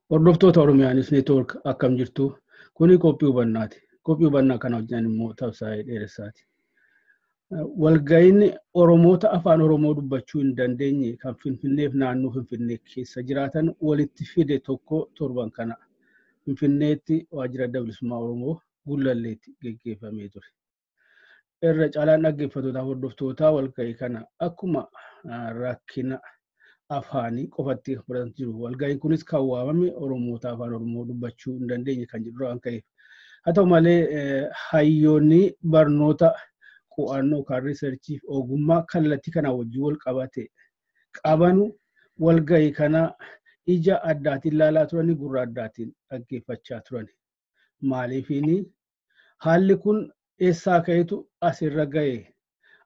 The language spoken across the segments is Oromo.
Hordoftoota Oromiyaanis network akkam jirtu kuni qophii hubannaati. Qophii hubannaa kana hojjan immoo tabsaa'ee dheeressaati. Walga'iin Oromoota afaan Oromoo dubbachuu hin dandeenye kan Finfinneef naannoo Finfinnee keessa jiraatan walitti fide tokko torban kana Finfinneetti waajjira bilisummaa Oromoo Gullalleetti geggeeffamee ture. Irra caalaan dhaggeeffattoota hordoftootaa walga'ii kana akkuma rakkina afaanii qofatti fudhatan jiru. Walga'iin kunis kan waamame Oromoota afaan Oromoo dubbachuu hin dandeenye kan jedhu waan ka'eef. Haa ta'u malee hayyoonni barnoota qo'annoo kan riisarchiif ogummaa kallattii kana wajjin wal qabate qabanu walga'ii kana ija addaatiin ilaalaa turani gurra addaatiin dhaggeeffachaa turani. Maaliifini haalli kun eessaa ka'etu asirra ga'e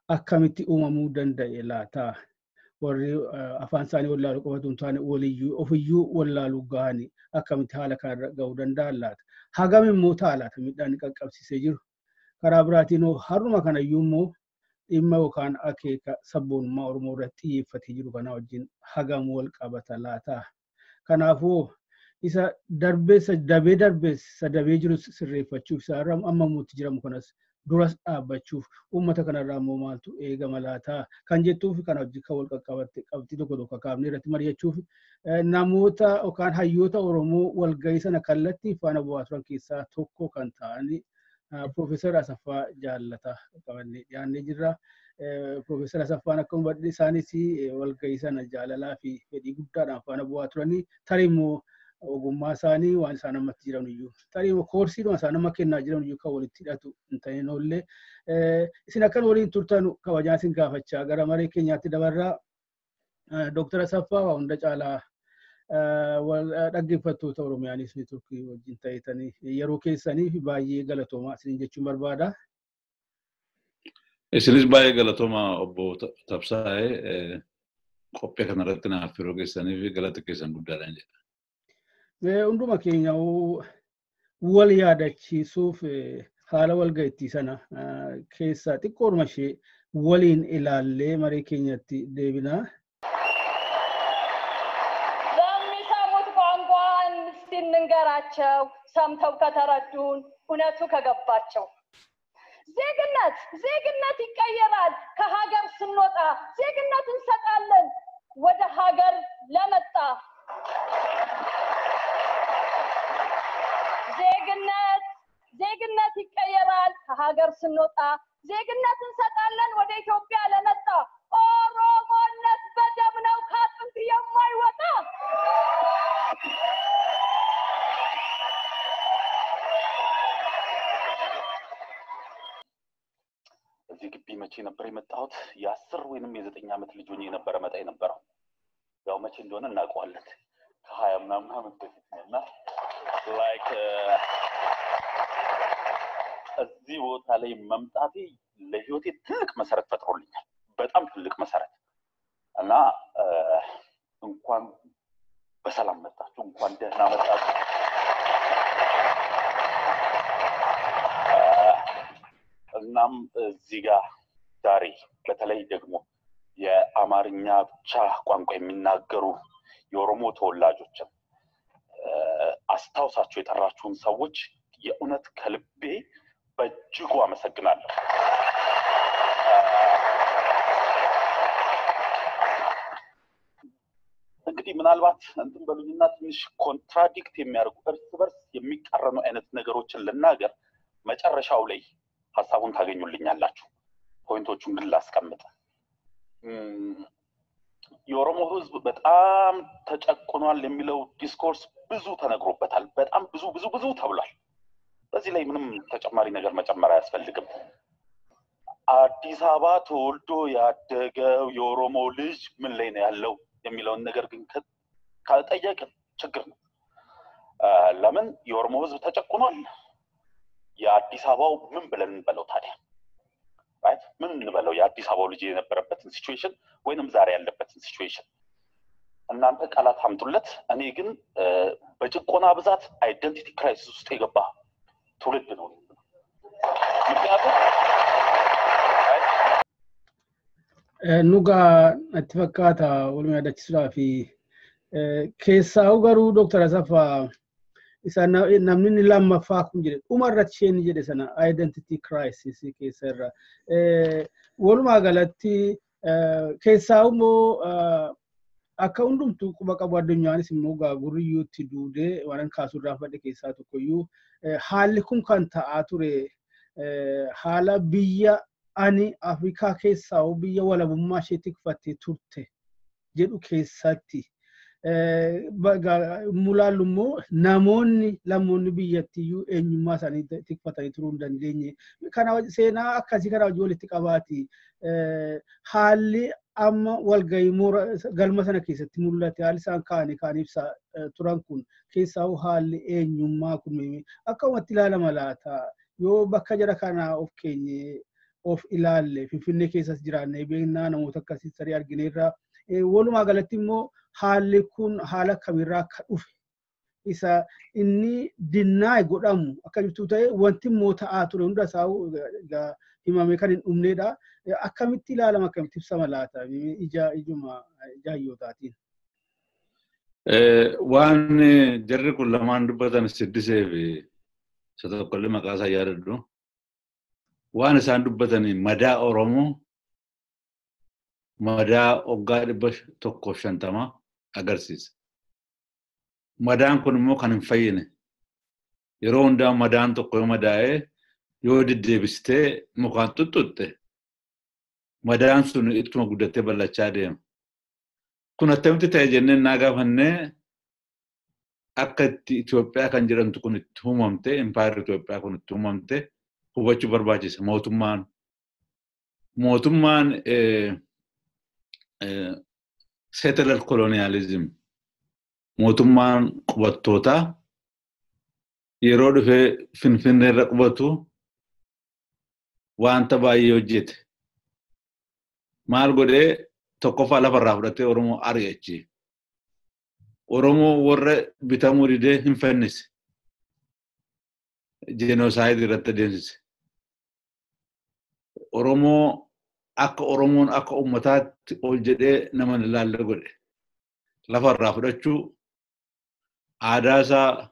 akkamitti uumamuu danda'e laata? Warri afaan isaanii wallaaluu qofatu hin taane waliyyuu ofiyyuu wallaaluu gahanii akkamitti haala kanarra ga'uu danda'an laata? Hagam immoo taalaata midhaan qaqqabsiisee jiru. Karaa biraatiin har'uma kanayyuu immoo dhimma yookaan akeeka sabboonummaa Oromoo irratti xiyyeeffatee jiru kana wajjin hagam wal qabata laata? Kanaafuu isa dabee jiru sirreeffachuuf isa amma muutti jiramu kanas duras dhaabbachuuf uummata kanarraa immoo maaltu eegama laata kan jettuuf kana wajjin kan wal qaqqabatte qabxii tokko kaafnee irratti mari'achuuf namoota yookaan hayyoota Oromoo walga'ii sana kallattii faana bu'aa turan keessaa tokko kan ta'ani Profeesar Asaffaa Jaalataa qabannee dhiyaannee jirra. Profeesar Asaffaan akkuma badhee isaanis walga'ii sana jaalalaa fi fedhii guddaadhaan faana bu'aa turanii tarii immoo ogummaa isaanii waan isaan ammatti jiran iyyuu tarii koorsiidhuma isaan amma kennaa jiran iyyuu kan walitti hidhatu hin ta'in ollee isin akkan waliin turtan kabajaan isin gaafachaa gara maree keenyaatti dabarraa Dr. Asaffaa waa hunda caalaa dhaggeeffattoota Oromiyaanis networkii wajjin ta'etanii yeroo keessaniif baay'ee galatoomaa isin jechuun barbaada. Isinis baay'ee galatoomaa obbo Tabsaa'ee qophii kanarratti naaf yeroo keessaniif galata keessan guddaadhaan jedha. Hunduma keenya wal yaadachiisuuf haala walga'ii sana keessa xiqqoorma ishee waliin ilaallee maree keenyatti deebinaa. ለሚሰሙት ቋንቋ እስቲ እንንገራቸው ሰምተው ከተረዱን እውነቱ ከገባቸው ዜግነት ይቀየራል ከሀገር ስንወጣ ዜግነት እንሰጣለን ወደ ሀገር ለመጣ ዜግነት ይቀየራል ከሀገር ስንወጣ ዜግነት እንሰጣለን ወደ ኢትዮጵያ ለመጣ ኦሮሞነት በደም ነው ከአጥንት የማይወጣ እዚህ ግቢ መቼ ነበር የመጣሁት? የ10 ወይንም የ9 ዓመት ልጅ ሆኜ ነበር መጣ የነበረው። ያው መቼ እንደሆነ እናውቀዋለን። ከ20 ምናምን ዓመት በፊት ነውና ላይክ እዚህ ቦታ ላይ መምጣቴ ለህይወቴ ትልቅ መሰረት ፈጥሮልኛል። በጣም ትልቅ መሰረት እና እንኳን በሰላም መጣችሁ እንኳን ደህና መጣችሁ። እናም እዚህ ጋር ዛሬ በተለይ ደግሞ የአማርኛ ብቻ ቋንቋ የሚናገሩ የኦሮሞ ተወላጆችን አስታውሳችሁ የጠራችሁን ሰዎች የእውነት ከልቤ በእጅጉ አመሰግናለሁ። እንግዲህ ምናልባት እንትን በሉኝና ትንሽ ኮንትራዲክት የሚያደርጉ እርስ በርስ የሚቃረኑ አይነት ነገሮችን ልናገር መጨረሻው ላይ ሐሳቡን ታገኙልኛላችሁ። ፖይንቶቹን ግን ላስቀምጥ። የኦሮሞ ህዝብ በጣም ተጨቆኗል የሚለው ዲስኮርስ ብዙ ተነግሮበታል። በጣም ብዙ ተብሏል። በዚህ ላይ ምንም ተጨማሪ ነገር መጨመር አያስፈልግም። አዲስ አበባ ተወልዶ ያደገው የኦሮሞ ልጅ ምን ላይ ነው ያለው የሚለውን ነገር ግን ካልጠየቅን ችግር ነው። ለምን የኦሮሞ ህዝብ ተጨቁኗል? የአዲስ አበባው ምን ብለን እንበለው ታዲያ? right ምን እንበለው? የአዲስ አበባው ልጅ የነበረበትን ሲቹዌሽን ወይንም ዛሬ ያለበትን ሲቹዌሽን እናንተ ቃላት አምጡለት። እኔ ግን በጭቆና ብዛት አይደንቲቲ ክራይሲስ ውስጥ የገባ ትውልድ ነው። ምክንያቱም ኑጋ አትፈካታ ወልሚ ያዳችስራ ፊ ኬሳው ገሩ ዶክተር አሰፋ ኢሳና namni lammaffaa kun jedhe umarratti isheen jedhe sana identity crisis keessarra walumaa galatti keessaa immoo akka hundumtu quba qabu addunyaanis immoo gurriyyuutti duudee waan kaasurraa fadhe keessaa tokkoyyuu haalli kun kan ta'aa ture haala biyya ani Afrikaa keessaa biyya walabummaa ishee tikfattee turte jedhu keessatti mulaallu immoo namoonni lammoonni biyyattiyyuu eenyummaa isaanii tikfatanii turuu hin dandeenye kana seenaa akkasii kana wajjin walitti qabaati haalli amma walgahii galma sana keessatti mul'ate haalli isaan kaanii ibsa turan kun keessaa haalli eenyummaa kun akkamatti ilaalama laata yoo bakka jara kana of keenye of ilaalle Finfinnee keessas jiraannee beeknaa namoota akkasii sarii argineerra walumaa galatti immoo haalli kun haala kamirraa akka dhufe isa inni dinnaay godhamu akka jirtu ta'e wanti immoo ta'aa ture hunda isaa himamee kan hin dhumneedha. Akkamitti ilaalama akkamitti ibsama laata ijuma jaayyotaatiin? Waan jarri kun lamaan dubbatan siddisee fi isa tokkollee maqaa isaa yaadadhu. Waan isaan dubbatanii madaa Oromoo madaa waggaa 150 agarsiisa. Madaan kun immoo kan hin fayyine. Yeroo hundaa madaan tokko yoo madaa'ee yoo deddeebistee mukaan tuttutte madaan sun ittuma guddattee bal'achaa deema. Kun attamitti ta'e jennee naa gaafannee akka itti Itoophiyaa kan jedhamtu kun itti uumamte, impaayirri Itoophiyaa kun itti uumamte hubachuu barbaachisa. Mootummaan settler colonialism mootummaan qubattoota yeroo dhufee Finfinnee irra qubatu wanta baay'ee hojjete. Maal godhee tokkoffaa lafarraa fudhatee Oromoo ari'achi. Oromoo warra bitamuu didee hin fannise. Genocide irratti adeemsise. Oromoo akka Oromoon akka ummataatti ol jedhee nama ilaalle godhe. Lafarraa fudhachuu aadaa isaa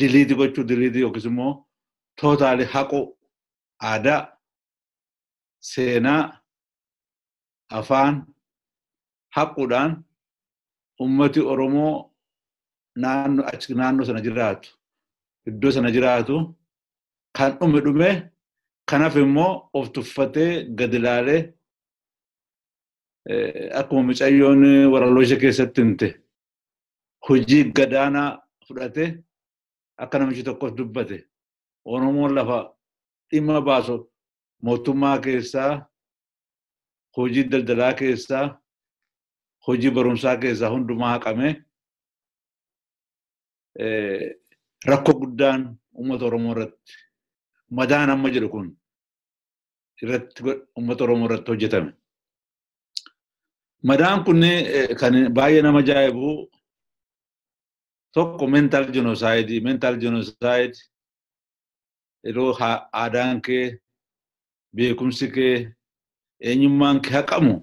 diliitii gochuu diliitii yookiis immoo tootaali haquu aadaa seenaa afaan haquudhaan ummati Oromoo naannoo sana jiraatu iddoo sana jiraatu kan dhume kanaaf immoo of tuffatee gad ilaalee akkuma mucayyoon waraloo ishee keessatti himte hojii gadaanaa fudhatee akka namichi tokkos dubbate Oromoon lafa dhimma baasu mootummaa keessaa hojii daldalaa keessaa hojii barumsaa keessaa hundumaa haqamee rakkoo guddaan uummata Oromoo irratti madaan amma jedhu kun irratti uummata Oromoo irratti hojjetame. Madaan kun kan baay'ee nama ajaa'ibu tokko mental genocide yeroo aadaan kee beekumsi kee eenyummaan kee haqamu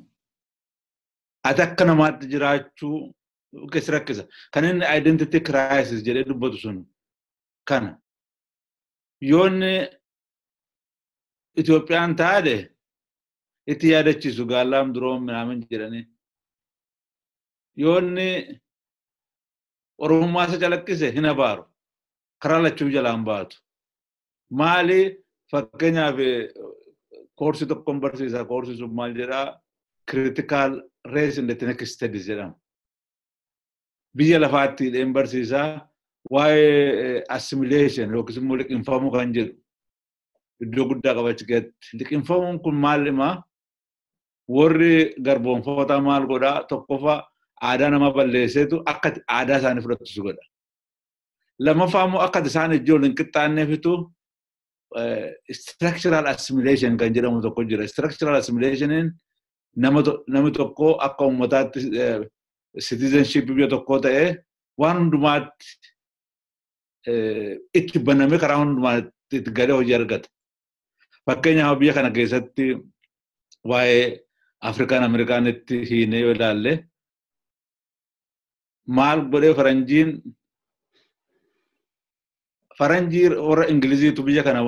ati akka namaatti jiraachuu keessa rakkisa. Kan inni identity crisis jedhee dubbatu sun kana yoonni Itoophiyaan taate itti yaadachiisu gaallaam duroom minaamin jedhanii yoonni Oromummaa isa calaqqise hin abaaru karaa lachuu jalaan baatu. Maali fakkeenyaaf koorsii tokkoon barsiisa koorsii sun maal jedhaa critical race in the ethnic studies jedhama. Biyya lafaatti dheen barsiisaa waa'ee assimilation yookiis immoo liqinfamuu kan jedhu iddoo guddaa qabachigeetti. Liqinfamuun kun maal himaa warri garboonfootaa maal godhaa tokkoffaa aadaa nama balleesseetu akka aadaa isaanii fudhattu godha. lama faamu akka isaan ijoolleen qixxaannee fitu structural assimilation kan jedhamu tokko jira. Structural assimilation namni tokko akka uummataatti citizenship biyya tokkoo ta'ee waan hundumaatti itti baname karaa hundumaatti itti galee hojii argata. Fakkeenyaaf biyya kana keessatti waa'ee Afrikaan Ameerikaanitti hiinee yoo ilaalle maal godhee faranjii warra Ingiliziitu biyya kana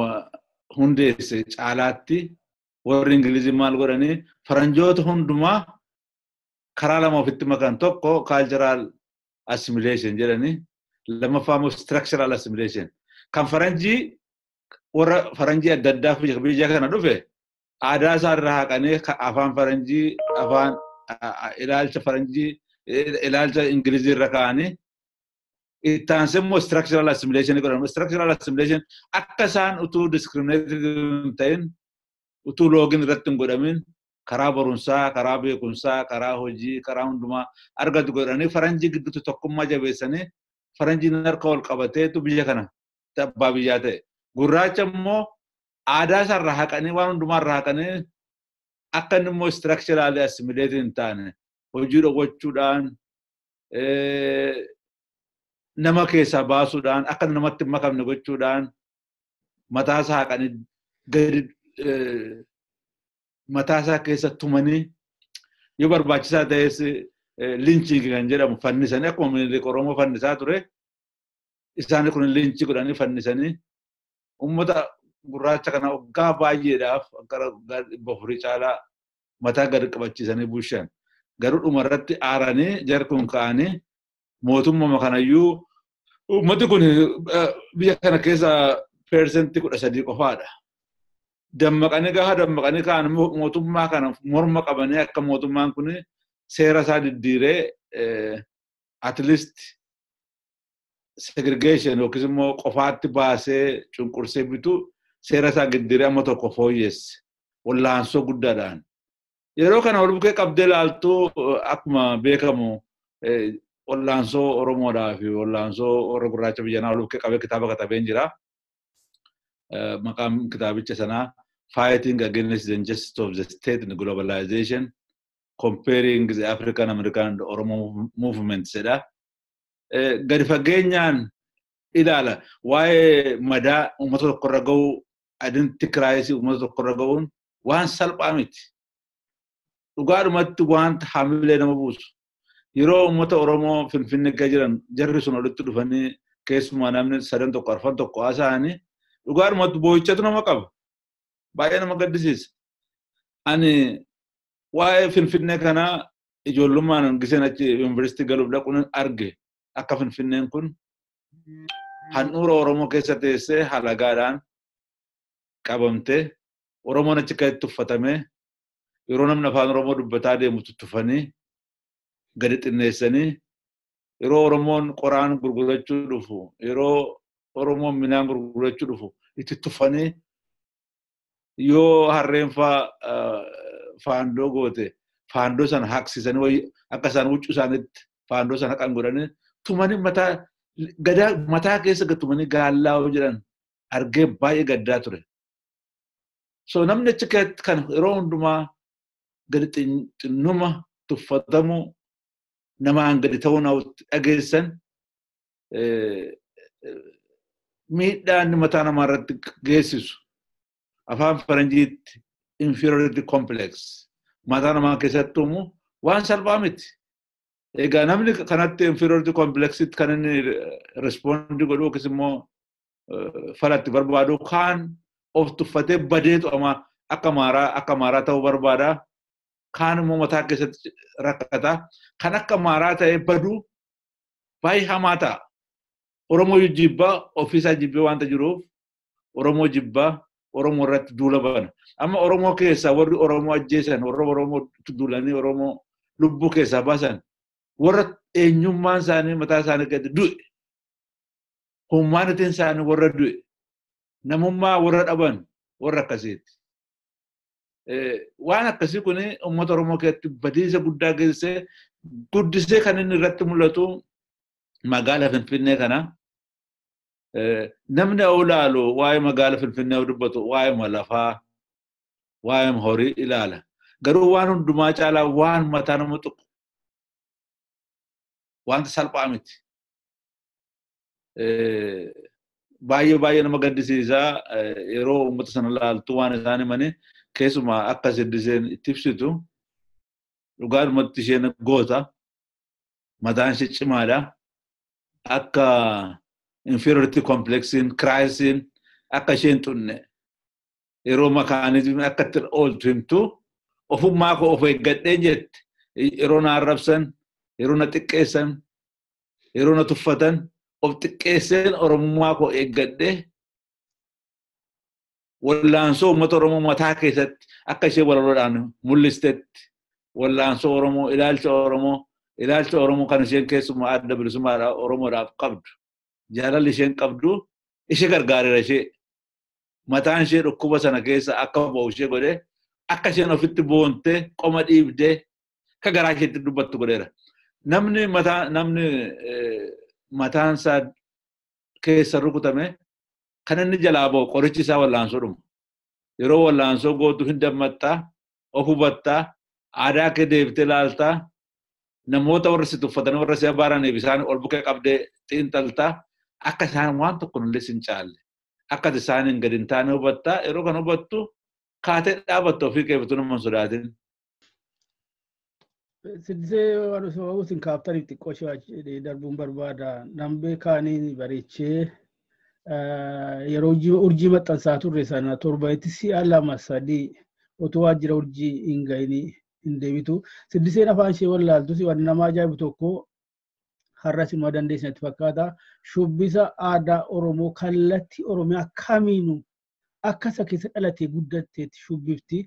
hundeesse caalaatti warri Ingilizii maal godhanii faranjoota hundumaa karaa lama ofitti makan tokko cultural assimilation jedhanii lammaffaa structural assimilation kan faranjii warra faranjii adda addaa biyya kana dhufe aadaa isaa irraa haqanii afaan faranjii afaan ilaalcha faranjii ilaalcha Ingilizii irra kaa'anii itti aansee immoo structural assimilation godhamu. Structural assimilation akka isaan utuu discriminated hin ta'in utuu loogin irratti hin godhamin karaa barumsaa, karaa beekumsaa, karaa hojii, karaa hundumaa argatu godhanii faranjii gidduutti tokkummaa jabeessanii faranjiin harka ol qabateetu biyya kana abbaa biyyaa ta'e. Gurraacha immoo aadaa isaa irraa haqanii waan hundumaa irraa haqanii akka inni immoo structural assimilation hin taane hojii dhowwachuudhaan nama keessaa baasuudhaan akka namatti hin makamne gochuudhaan mataa isaa haqanii gadi mataa isaa keessa tumanii yoo barbaachisaa ta'es linching kan jedhamu fannisanii akkuma Minilik Oromoo fannisaa ture isaan kun linchii godhanii fannisanii ummata gurraacha kana waggaa baay'eedhaaf gara 400 caalaa mataa gadi qabachiisanii bushan. Garuu dhuma irratti aaranii jarri kun ka'anii mootummaa kanayyuu ummati kun biyya kana keessa persentii 13 qofaadha. Dammaqanii gaafa dammaqanii kaan mootummaa kana morma qabanii akka mootummaan kun seera isaa diddiiree at least segregation yookiis immoo qofaatti baasee cunqursee bitu seera isaa diddiiree amma tokko fooyyesse wallaansoo guddaadhaan. Yeroo kana ol bukkee qabdee ilaaltu akkuma beekamu wallaansoo Oromoodhaa fi wallaansoo warra gurraacha biyyanaa ol bukkee qabee kitaaba katabeen jira. Maqaan kitaabicha sanaa Fighting Against the Injustice of the State and Globalization, Comparing the African American and Oromo Movements jedha. Gadi fageenyaan ilaala waa'ee madaa uummata tokkorra ga'uu identity crisis uummata tokkorra ga'uun waan salphaa miti. Dhugaadhumatti wanta hamilee nama buusu. Yeroo uummata Oromoo Finfinnee keessa jiran jarri sun walitti dhufanii keessumaa namni 3 tokko 4 tokko haasa'anii dhugaadhumatti boo'ichatu nama qaba. Baay'ee nama gaddisiisa. Ani waa'ee Finfinnee kanaa ijoollummaan giseen achi yuunivarsiitii galuuf dhaquun arge akka Finfinneen kun handhuura Oromoo keessa teessee halagaadhaan qabamtee Oromoon achi keessatti tuffatamee yeroo namni afaan Oromoo dubbataa deemu tuttufanii gadi xinneessanii yeroo Oromoon qoraan gurgurachuu dhufu yeroo Oromoon midhaan gurgurachuu dhufu itti tuffanii yoo harreen faandoo goote faandoo sana haqsisanii akka isaan huccuu isaaniitti faandoo sana haqan godhanii tumanii mataa keessa tumanii gaallaa jedhan argee baay'ee gaddaa ture. So namni achi keessatti kan yeroo hundumaa gadi xinnuma tuffatamu namaan gadi ta'uu dhageessan miidhaan mataa namaa irratti geessisu afaan faranjiitti inferiority complex mataa namaa keessatti uumu waan salphaa miti. Egaa namni kanatti inferiority complexitti kan inni respondi godhu yookiis immoo falatti barbaadu kaan of tuffatee badeetu akka maaraa ta'uu barbaada. Kaan immoo mataa keessatti rakkata. Kan akka maaraa ta'ee badu baay'ee hamaa ta'a. Oromoo jibbaa ofiisaa jibbee waanta jiruuf Oromoo jibbaa Oromoo irratti duula bana. Amma Oromoo keessaa warri Oromoo ajjeesan warra Oromoo duulanii Oromoo lubbuu keessaa baasan warra eenyummaan isaanii mataa isaanii gadi du'e. Hummaanitiin isaanii warra du'e. Namummaa warra dhaban warra akkasiiti. Waan akkasii kun uummata Oromoo keessatti badiisa guddaa geessee guddisee kan inni irratti mul'atu magaalaa Finfinnee kana namni awlaalu waa'ee magaala Finfinnee dubbatu waa'ee malafaa waa'ee horii ilaala garuu waan hundumaa caalaa waan mataa nama tuqu wanta salphaa miti baay'ee nama gaddisiisaa yeroo uummata sana laaltu waan isaan himanii keessumaa akka siddiseen itti ibsitu dhugaadhumatti isheen goota mataan ishee cimaadha akka inferiority complexin crisin akka isheen tunne yeroo makaanizmi akka itti ooltu himtu ofummaa koo of eeggadhee jette yeroo na arrabsan yeroo na xiqqeessan yeroo na tuffatan of xiqqeesseen oromummaa koo eeggadhee wallaansoo uummata oromoo mataa keessatti akka ishee walaloodhaan mul'istetti wallaansoo oromoo ilaalcha oromoo kan isheen keessumaa adda bilisummaa oromoodhaaf qabdu jaalalli isheen qabdu ishee gargaareera ishee mataan ishee dhukkuba sana keessa akka ba'u ishee godhee akka isheen ofitti boontee qoma dhiibdee ka garaa isheetti dubbattu godheera namni mataan isaa keessa rukutame kan inni jalaa ba'u qorichi isaa wallaansoo dhuma yeroo wallaansoo gootu hin dammattaa of hubattaa aadaa kee deebitee laaltaa namoota warra si tuffatanii warra si abaaraniif isaan ol bukkee qabdee xiinxaltaa akka isaan waan tokko illee sin caalle akka isaaniin gadi hin taane hubattaa yeroo kan hubattu kaatee dhaabattu ofii keebitu nama hin sodaatin. Siddisee waan osoo isin kaaftaniif xiqqoo shawaa darbuun barbaada nambee kaanii bareechee yeroo urjii maxxansaa turre sana torbaatti si'a 2-3 otoo waajjira urjii hin gahini hin deebitu siddiseen afaan ishee wallaaltus waan nama ajaa'ibu tokko har'as immoo dandeessatti fakkaata shubbisa aadaa oromoo kallattii oromiyaa kamiinuu akka isa keessa dhalatee guddatteetti shubbifti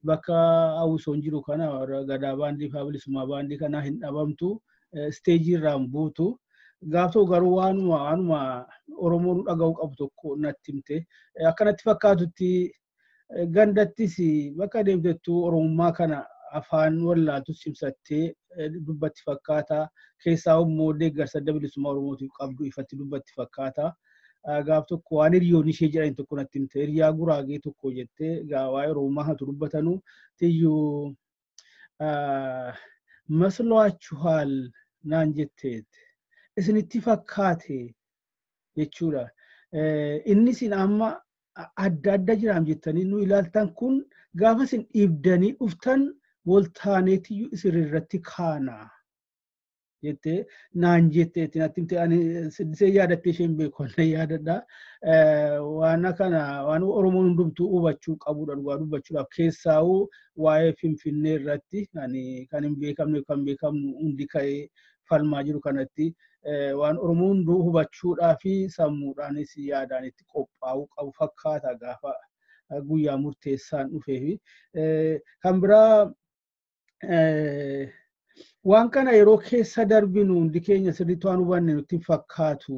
bakka hawwisoon jiru kana gadaa baandii fi bilisummaa baandii kana hin dhabamtu isteejii irraan buutu gaaftuu garuu waanuma oromoon dhaga'uu qabu tokko natti himte akkanatti fakkaatutti gandattis bakka deemtettu oromummaa kana afaan wallaaltu simsattee dubbatti fakkaata keessaa immoo deeggarsa adda bilisummaa oromootiif qabdu ifatti dubbatti fakkaata gaaf tokko waan hiriyoon ishee jedhan tokko natti himte hiriyaa guraagee tokko jettee waa'ee oromummaa hatu dubbatanu tiyyuu masሏችኋል naan jetteet isinitti fakkaate jechuudha inni sin amma adda jiraam jettanii nu ilaaltan kun gaafa sin dhiibdanii dhuftan voltaaneetiyyuu isirratti kaana jettee naan jetteetti natti himte ani siddisee yaadattee isheen beekonna yaadadha waan kana waan oromoon hundumtuu hubachuu qabudha dhugaa dubbachuudhaaf keessaa'uu waa'ee finfinnee irratti kan hin beekamne kan beekamnu hundi ka'ee falmaa jiru kanatti waan oromoon hunduu hubachuudhaa fi sammuudhaanis yaadaan itti qophaa'uu qabu fakkaata gaafa guyyaa murteessaan dhufee kan biraa waan kana yeroo keessa darbinu hundi keenya sirriitti waan hubanne nutti fakkaatu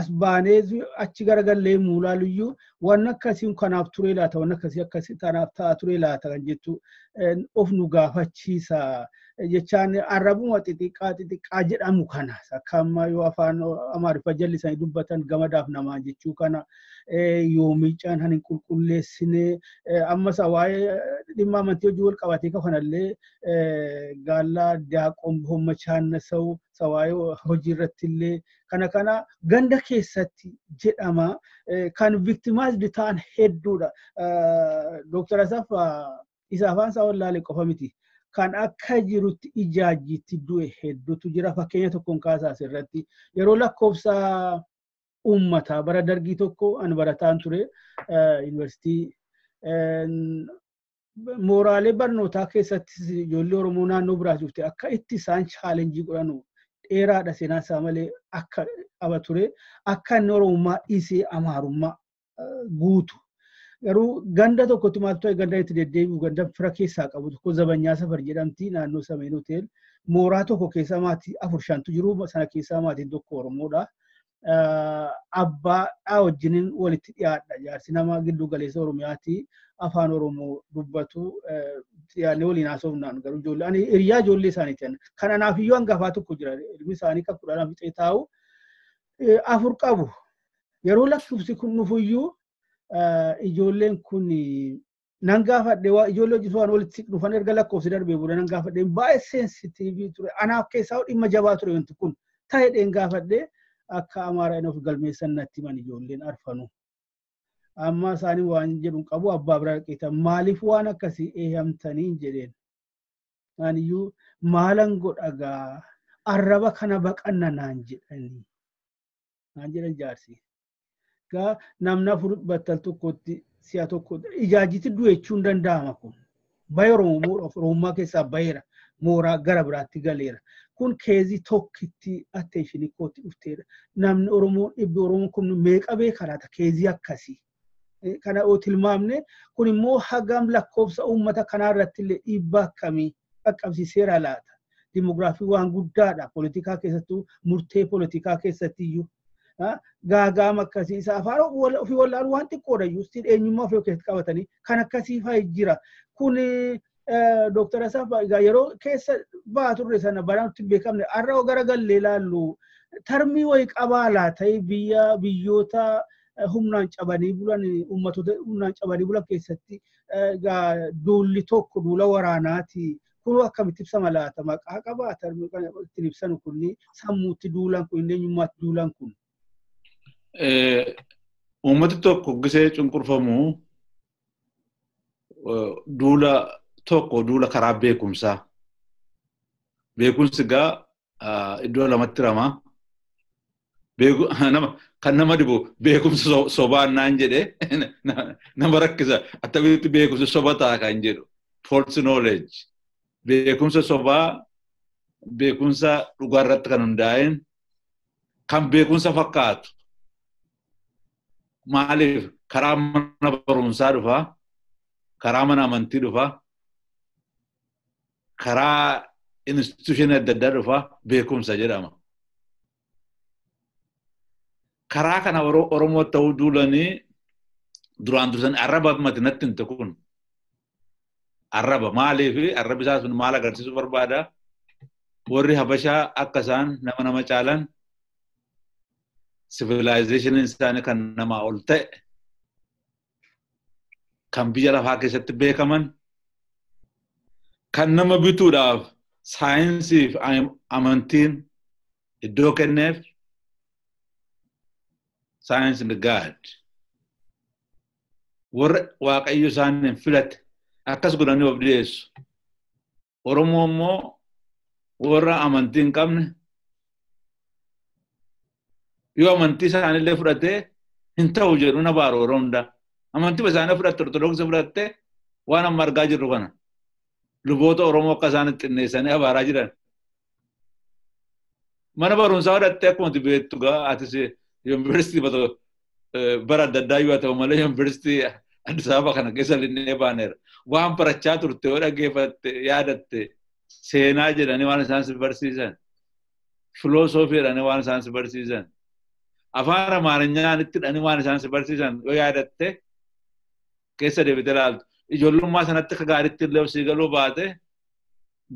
as baanee achi garagallee muulaaluyyuu waan akkasiin kanaaf turee laata waan akkasii tanaaf ta'a turee laata kan jettu of nu gaafachiisa jechaan arrabuma xixiqqaa jedhamu kana akka amma yoo afaan amaariffa jallisanii dubbatan gamadaaf namaa jechuu kana yoo miicaan hin qulqulleessine ammas waa'ee dhimma amantii hojii wal qabatee kanallee gaallaa daaqoon hommachaannasa'u waa'ee hojii irratti illee kana ganda keessatti jedhama kan victimized ta'an hedduudha Dr. Asaf isa afaan isaa wallaalee qofa miti kan akka jirutti ijaajiitti du'e hedduutu jira fakkeenya tokkoon kaasaa asirratti yeroo lakkoofsa uummataa bara dargii tokko ani barataan ture yuunivarsiitii mooraalee barnootaa keessatti ijoollee oromoo naannoo biraa jirte akka itti isaan chaalenjii godhanu dheeraadha seenaa isaa malee akka qaba ture akka inni oromummaa dhiisee amaarummaa guutu garuu ganda tokkotti maaltu ta'e ganda itti deddeebi'u ganda fira keessaa qabu tokko zabanyaa safar jedhamti naannoo sameen hotel mooraa tokko keessaa maatii 4-5tu jiru sana keessaa maatiin tokko oromoodha abbaadhaa wajjiniin walitti dhiyaadha jaarsi nama giddu galeessa oromiyaati afaan oromoo dubbatu yaadne waliin haasofnaan garuu ijoollee ani hiriyaa ijoollee isaaniiti kan anaaf iyyuu hangafaa tokko jira ilmi isaanii kan 10 fixee taa'u 4 qabu yeroo lakkoofsi kun dhufuyyuu ijoolleen kun nan gaafadhe waa ijoollee hojii waan walitti dhufan erga lakkoofsi darbee booda nan gaafadhe baay'ee sensitiivii ture anaaf keessaa dhimma jabaa ture wanti kun ta'eedhaan gaafadhe akka Amaaraan of galmeessan natti himan ijoolleen arfanu amma isaanii waan jedhu qabu abbaa biraa qeeta maaliif waan akkasii eeyyamtanii jedheen aniyyuu maalan godhagaa arraba kana baqanna naan jedhan jaarsi gaa namna furu battal tokkotti siya tokko ijaajiti du'echuun danda'ama kun baye Oromoo keessaa bayeera mooraa gara biraatti galeera kun keezii tokkitti attention kootti dhufteera namni Oromoo dhibbi Oromoo kun meeqa beekaraata keezii akkasii kana oo tilmaamne kun immoo hagam lakkoofsa uummata kanaa irratti illee dhiibbaa akkamii qaqqabsiiseera laata dimoogiraafii waan guddaadha poolitikaa keessattuu murtee poolitikaa keessattiyyuu gaagaama akkasii isa afaan ofii wallaan waan xiqqoodha iyyuu eenyummaa ofii keessatti qabatanii kan akkasii fa'aa jira kun Dr. Asaf yeroo keessa baaturre sana baraatti beekamne har'a gara gallee laallu tarmii wayii qabaa laatee biyyoota humnaan cabanii bulan uummattoota humnaan cabanii bulan keessatti duulli tokko duula waraanaati kun akkamitti ibsama laata maqaa qabaa tarmii kana ittiin ibsanu kun sammuutti duulan kun eenyummaatti duulan kun uummati tokko gisee cunqurfamu duula tokko duula karaa beekumsaa beekumsi gaa iddoo lamatti rama kan nama dibu beekumsa sobaan naan jedhe nama rakkisa attamitti beekumsa soba ta'a kan jedhu false knowledge beekumsa sobaa beekumsa dhugaarratti kan hundaa'een kan beekumsa fakkaatu maaliif karaa mana barumsaa dhufa karaa mana amantii dhufa karaa institution adda addaa dhufa beekumsa jedhama karaa kana Oromoo ta'uu duulanii duraan dursan arraba matinatti hin tukun arraba maaliif arrabi isaa sun maal agarsiisu barbaada warri Habashaa akka isaan nama caalan civilization isaanii kan nama ol ta'e kan biyya lafaa keessatti beekaman kan nama bituudhaaf saayinsii fi amantiin iddoo kenneef science and God warra waaqayyo isaaniin filate akkas godhanii of dhiyeessu Oromoo immoo warra amantii hin qabne yoo amantii isaanillee fudhatee hin ta'u jedhu na baaru yeroo hundaa amantii isaanii fudhatte ortodoksii fudhatte waan amma argaa jirru kana luboota Oromoo akka isaanitti xinneessanii abaaraa jiran mana barumsaa fudhattee akkuma beektu gaa atis University bara adda addaa yoo ta'u malee University Addis Ababa kana keessa linnee baaneera waan barachaa turte yoo dhaggeeffatte yaadatte seenaa jedhanii waan isaan si barsiisan filosoofii jedhanii waan isaan si barsiisan afaan Amaariyaanitti jedhanii waan isaan si barsiisan yoo yaadatte keessa deebitee ilaaltu ijoollummaa sanatti akka gaariitti illee si galuu baate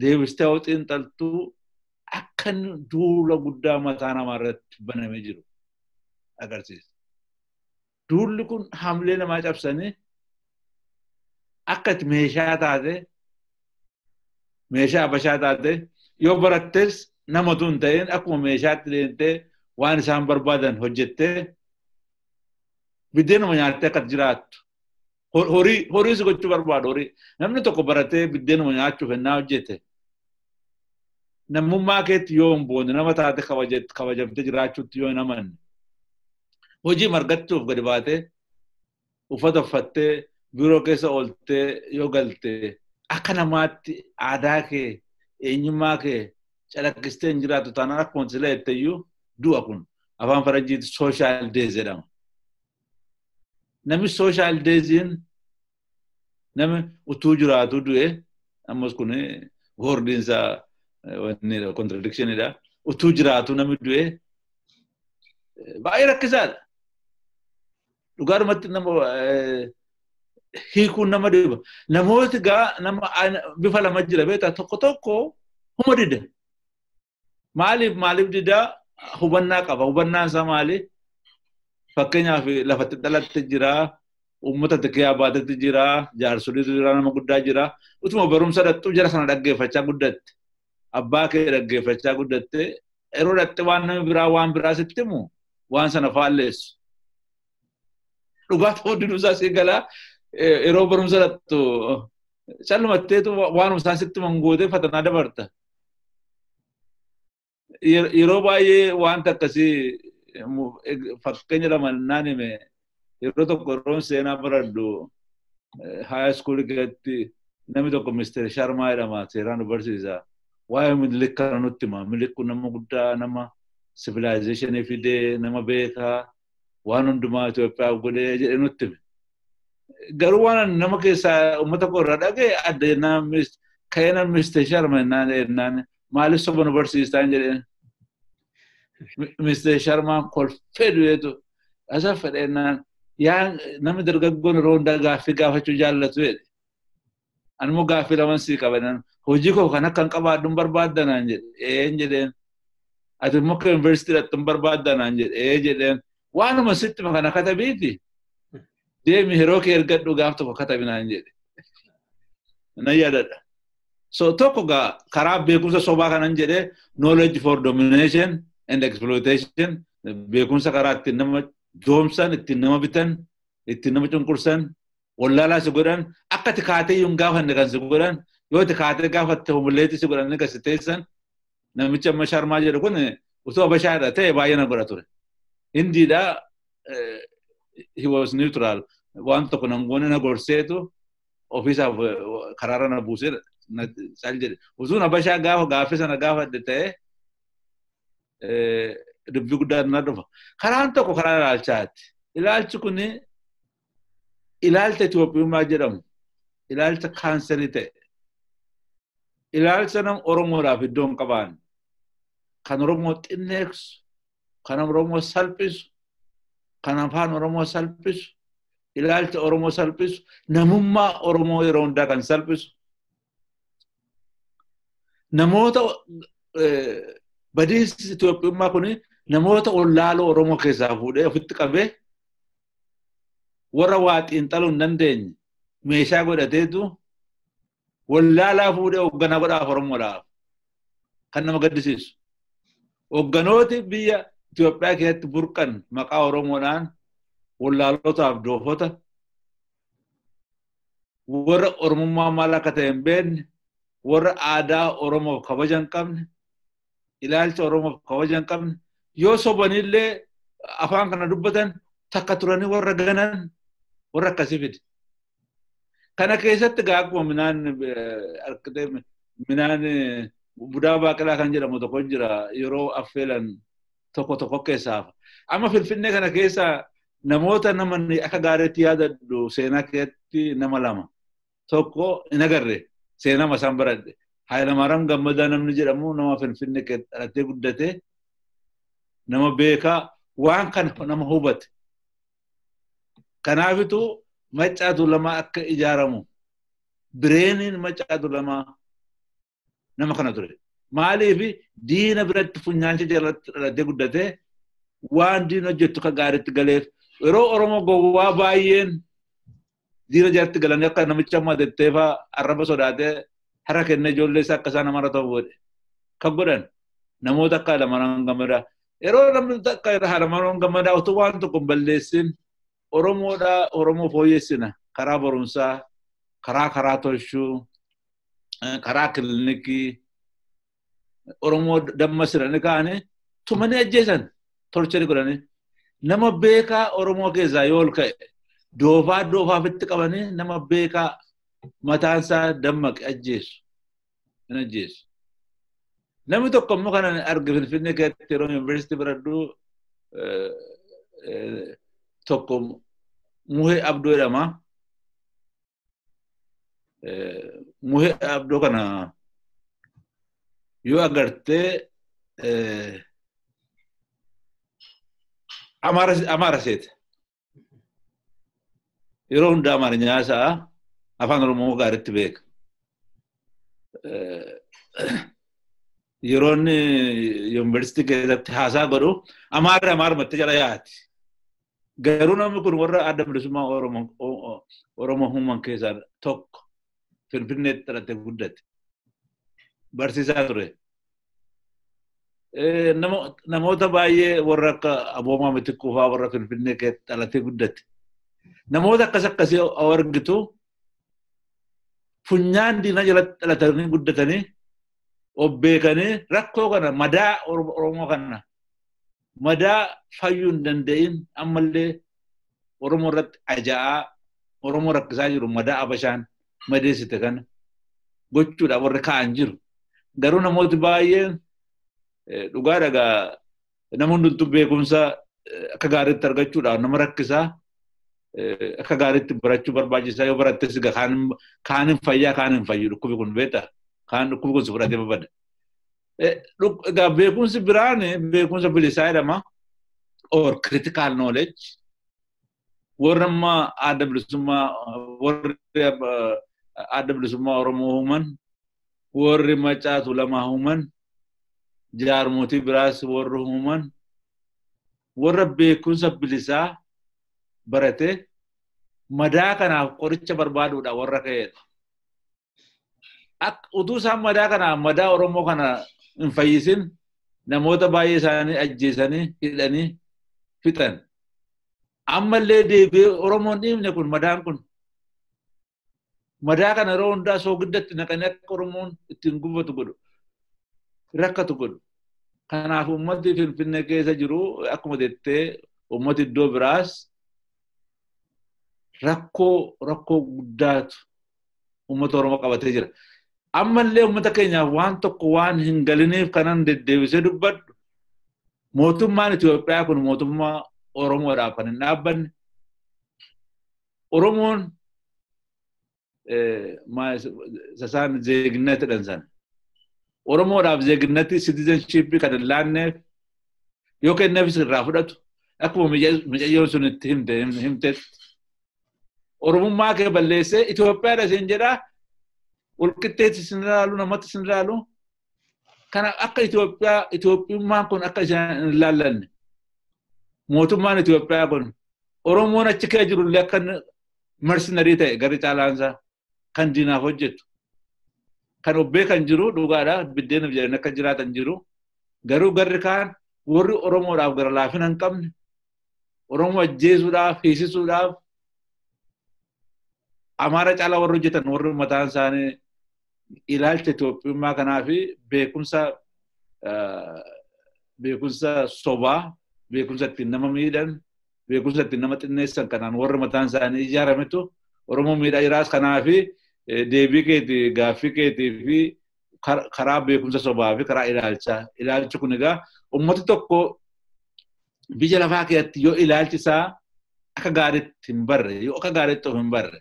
deebistee hoo xiinxaltuu akka duula guddaa mataa namaa irratti banamee jiru agarsiisa. Duulli kun hamlee namaa cabsanii akka itti meeshaa taate meeshaa Habashaa taate yoo barattes namatu hin ta'in akkuma meeshaatti deemtee waan isaan barbaadan hojjettee biddeenuma nyaattee akka jiraattu horii si gochuu barbaadu horii namni tokko baratee biddeenuma nyaachuuf ennaa hojjete namummaa keetti yoo hin boonne nama taate kabajamtee jiraachuutti yoo hin amanne hojii margachuuf gadi baatee uffata uffattee biiroo keessa ooltee yoo galtee akka namaatti aadaa kee eenyummaa kee calaqqistee hin jiraatu taanaan akkuma sila jetteyyuu du'a kun afaan Faranjiitti social days jedhama. Namni social daysiin namni utuu jiraatu du'e ammas kun wordiinsa contradictionidha utuu jiraatu namni du'e baay'ee rakkisaadha. Dhugaadhumatti nama hiikuun nama dhiba. Namooti gaa nama bifa lama jira beektaa tokko tokko huma dida. Maaliif dida hubannaa qaba. Hubannaan isaa maali? fakkeenyaaf lafatti dhalatte jira ummata xiqqee abbaatatti jira jaarsoliitu jira nama guddaa jira utuma barumsa dhattuu jara sana dhaggeeffachaa guddatte abbaa kee dhaggeeffachaa guddatte yeroo dhatte waan namni biraa waan biraa sitti himu waan sana faalleessu dhugaa ta'uu diduusaa si galaa yeroo barumsa dhattu callumatteetu waan isaan sitti mangootee fatanaa dabarta yeroo baay'ee waan akkasii fakkeenya lama naan hime yeroo tokko yeroon seenaa baradhu high school keessatti namni tokko Mr. Sharmaa jedhama seeraan nu barsiisa waa'ee Minilik kana nutti hima Minilik kun nama guddaa nama civilization fidee nama beekaa waan hundumaa Itoophiyaa godhee jedhee nutti hime garuu waan nama keessaa uummata koo irraa dhaga'e adda ka'ina Mr. Sharma jennaan maaliif soba nu barsiistaan jedheen Mr. Sharmaan kolfee du'eetu asa fedhennaan yaa namni dargaggoon yeroo hundaa gaaffii gaafachuu jaallatu jedhe animmoo gaaffii laman sii qabanan hojii koo kan akka hin qabaadhu barbaaddanaan jedhe jedheen ati immoo akka yuunivarsiitii dhattu barbaaddanaan jedhe jedheen waanuma sitti kana katabiiti deemi yeroo kee ergadhu gaaf tokko katabinaan jedhe nan yaadadha so tokko karaa beekumsa sobaa kanan jedhe knowledge for domination and exploitation beekumsa karaa ittiin nama doomsan ittiin nama bitan ittiin nama cunqursan wallaalaa si godhan akka ati kaatee yuun gaafanne kan si godhan yoo ati kaatee gaafatte humulleetti si godhan kan si teessan namicha amma Sharmaa jedhu kun utoo Habashaadha ta'e baay'ee na godha ture hindiidha he was neutral waan tokko nan goone na gorseetu ofiisaaf karaara na buusee sal jedhe utuun Habashaa gaaffii sana gaafadhe ta'e dubbii guddaa na dhufa karaan tokko karaa ilaalchaati ilaalchi kun ilaalcha Itoophiyummaa jedhamu ilaalcha kaanserii ta'e ilaalcha nam Oromoodhaaf iddoo hin qabaan kan Oromoo xinneessu kan Oromoo salphisu kan afaan Oromoo salphisu ilaalcha Oromoo salphisu namummaa Oromoo yeroo hundaa kan salphisu namoota badiis Itoophiyummaa kun namoota wallaaloo Oromoo keessaa fuudhee ofitti qabee warra waa xiinxaluu hin dandeenye meeshaa godhateetu wallaalaa fuudhee hoogganaa godhaaf Oromoodhaaf kan nama gaddisiisu hoogganooti biyya Itoophiyaa keessatti burqan maqaa Oromoodhaan wallaalotaaf doofota warra Oromummaa maal akka ta'e hin beekne warra aadaa Oromoof kabaja hin qabne ilaalcha Oromoof kabaja hin qabne yoo sobanillee afaan kana dubbatan takka turanii warra ganan warra akkasii fide kana keessatti akkuma minaan budaa baaqelaa kan jedhamu tokko jira yeroo affeelan tokko keessaaf amma Finfinnee kana keessa namoota nama akka gaariitti yaadadhu seenaa keessatti nama lama tokko hin agarre seenaa isaan baradhe Hayilamaariyaam Gammadaa namni jedhamu nama Finfinnee keessatti dhalatee guddate nama beekaa waan kana nama hubate kanaafitu Maccaa Tuulamaa akka ijaaramu bireeniin Maccaa Tuulamaa nama kana ture maaliif diina biratti funyaancha jalatti dhalatee guddate waan diina hojjettu ka gaariitti galeef yeroo Oromoo gowwaa baay'een diina jalatti galanii akka namicha madatteefaa arraba sodaatee harka kennee ijoollee isaa akka isaan namarra ta'u godhe kan godhan namoota akka Hayilamaariyaam Gammadaa yeroo namni akka Hayilamaariyaam Gammadaa utuu waan tokko hin balleessin Oromoo fooyyessina karaa barumsaa karaa tolchuu karaa kilinikii Oromoo damma siranii kaane tumanii ajjeesan tolchanii godhanii nama beekaa Oromoo keessaa yoo ol ka'e doofaafitti qabanii nama beekaa mataansaa dammaqe ajjeesu hin ajjeesu namni tokko immoo kana arge Finfinnee keessatti yeroo yuunivarsiitii baradhu tokko Muhee Abdoo jedhama Muhee Abdoo kana yoo agartee Amaara seete yeroo hundaa Amaarinyaa isaa afaan Oromoo gaariitti beeka yeroo inni yuunivarsiitii keessatti haasaa godhu Amaara mattee jala yaati garuu namni kun warra adda bilisummaa Oromoo uuman keessaa tokko Finfinneetti dhalatee guddate barsiisaa ture. Namoota baay'ee warra akka Aboomaa Mitikkuu fa'aa warra Finfinnee keessatti dhalatee guddate. Namoota akkasii argitu funyaan diinaa jalatti dhalatanii guddatanii obbeekanii rakkoo kana madaa Oromoo kana madaa fayyuu hin danda'in ammallee Oromoo irratti aja'aa Oromoo rakkisaa jiru madaa Abashaan madeessite kana gochuudhaaf warri ka'an jiru. Garuu namooti baay'een dhugaa dhagaa nama hundumtuu beekumsa akka gaariitti argachuudhaaf nama rakkisaa akka gaariitti barachuu barbaachisaa yoo barattes kaan hin fayyaa kaan hin fayyu dhukkubi kun beektaa kaan dhukkubi kun si fudhatee babada. Egaa beekumsi biraan beekumsa bilisaa jedhama or critical knowledge warra amma adda bilisummaa Oromoo uuman warri Macaatu Lamaa uuman jaarmotii biraas warri uuman warra beekumsa bilisaa barate madaa kanaaf qoricha barbaaduudha warra ka'edha. Utuu isaan madaa kanaaf madaa Oromoo kana hin fayyisin namoota baay'ee isaanii ajjeesanii hidhanii fixan. Ammallee deebi'ee Oromoon dhiibne kun madaan kun madaa kana yeroo hundaa soogiddatti naqanii akka Oromoon ittiin gubatu godhu rakkatu godhu. Kanaaf ummati Finfinnee keessa jiru akkuma jettee ummati iddoo biraas rakkoo guddaatu ummata Oromoo qabatee jira. Ammallee ummata keenyaaf waan tokko waan hin galiniif kanan deddeebisee dubbadhu mootummaan Itoophiyaa kun mootummaa Oromoodhaaf kan hin dhaabbanne. Oromoon sasaan zeeginnati dhansan. Oromoodhaaf zeeginnati citizenship kan hin laanneef yoo kenneefis irraa fudhatu akkuma micayyoon sun itti himteetti. Oromummaa kee balleessee Itoophiyaadha isin jedhaa walqixxeetti isin ilaalu namatti isin ilaalu kana akka Itoophiyummaan kun akka isaan hin ilaallanne mootummaan Itoophiyaa kun Oromoon achi kee jirullee akka mercenarii ta'e gari caalaansaa kan diinaaf hojjetu kan obbee kan jiru dhugaadha biddeenaf jedhanii akka jiraatan jiru garuu garri kaan warri Oromoodhaaf gara laafina hin qabne Oromoo ajjeesuudhaaf hiisisuudhaaf Amaara caalaa warri hojjetan warri mataan isaanii ilaalcha Itoophiyummaa kanaa fi beekumsa sobaa beekumsa ittiin nama miidhan beekumsa ittiin nama xinneessan kanaan warri mataan isaanii ijaarametu Oromoo miidhaa jiraas kanaa fi deebii keetii gaaffii keetii fi karaa beekumsa sobaa fi karaa ilaalchi kun egaa ummati tokko biyya lafaa keessatti yoo ilaalchi isaa akka gaariitti hin barre yoo akka gaariitti of hin barre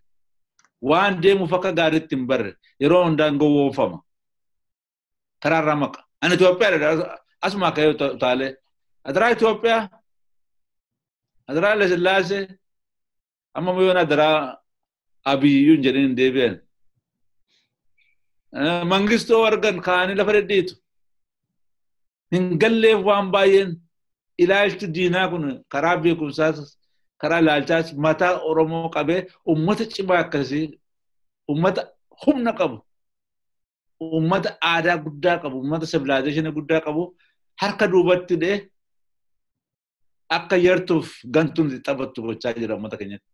waan deemuuf akka gaariitti hin barre yeroo hundaan gowwoomfama karaarraa maqa. Ani Itoophiyaa asuma akka yoo taale adaraa Itoophiyaa adaraa Lasillaasee amma yoon adaraa Abiyyuun jedhanii hin deebi'an. Mangistoo argan kaanii lafa dhedhiitu hin galleef waan baay'een ilaalchi diinaa kun karaa beekumsaas karaa ilaalchaas mataa Oromoo qabee ummata cimaa akkasii ummata humna qabu ummata aadaa guddaa qabu ummata civilization guddaa qabu harka duubatti dhee akka yartuuf gantuun taphattu gochaa jira ummata keenyatti.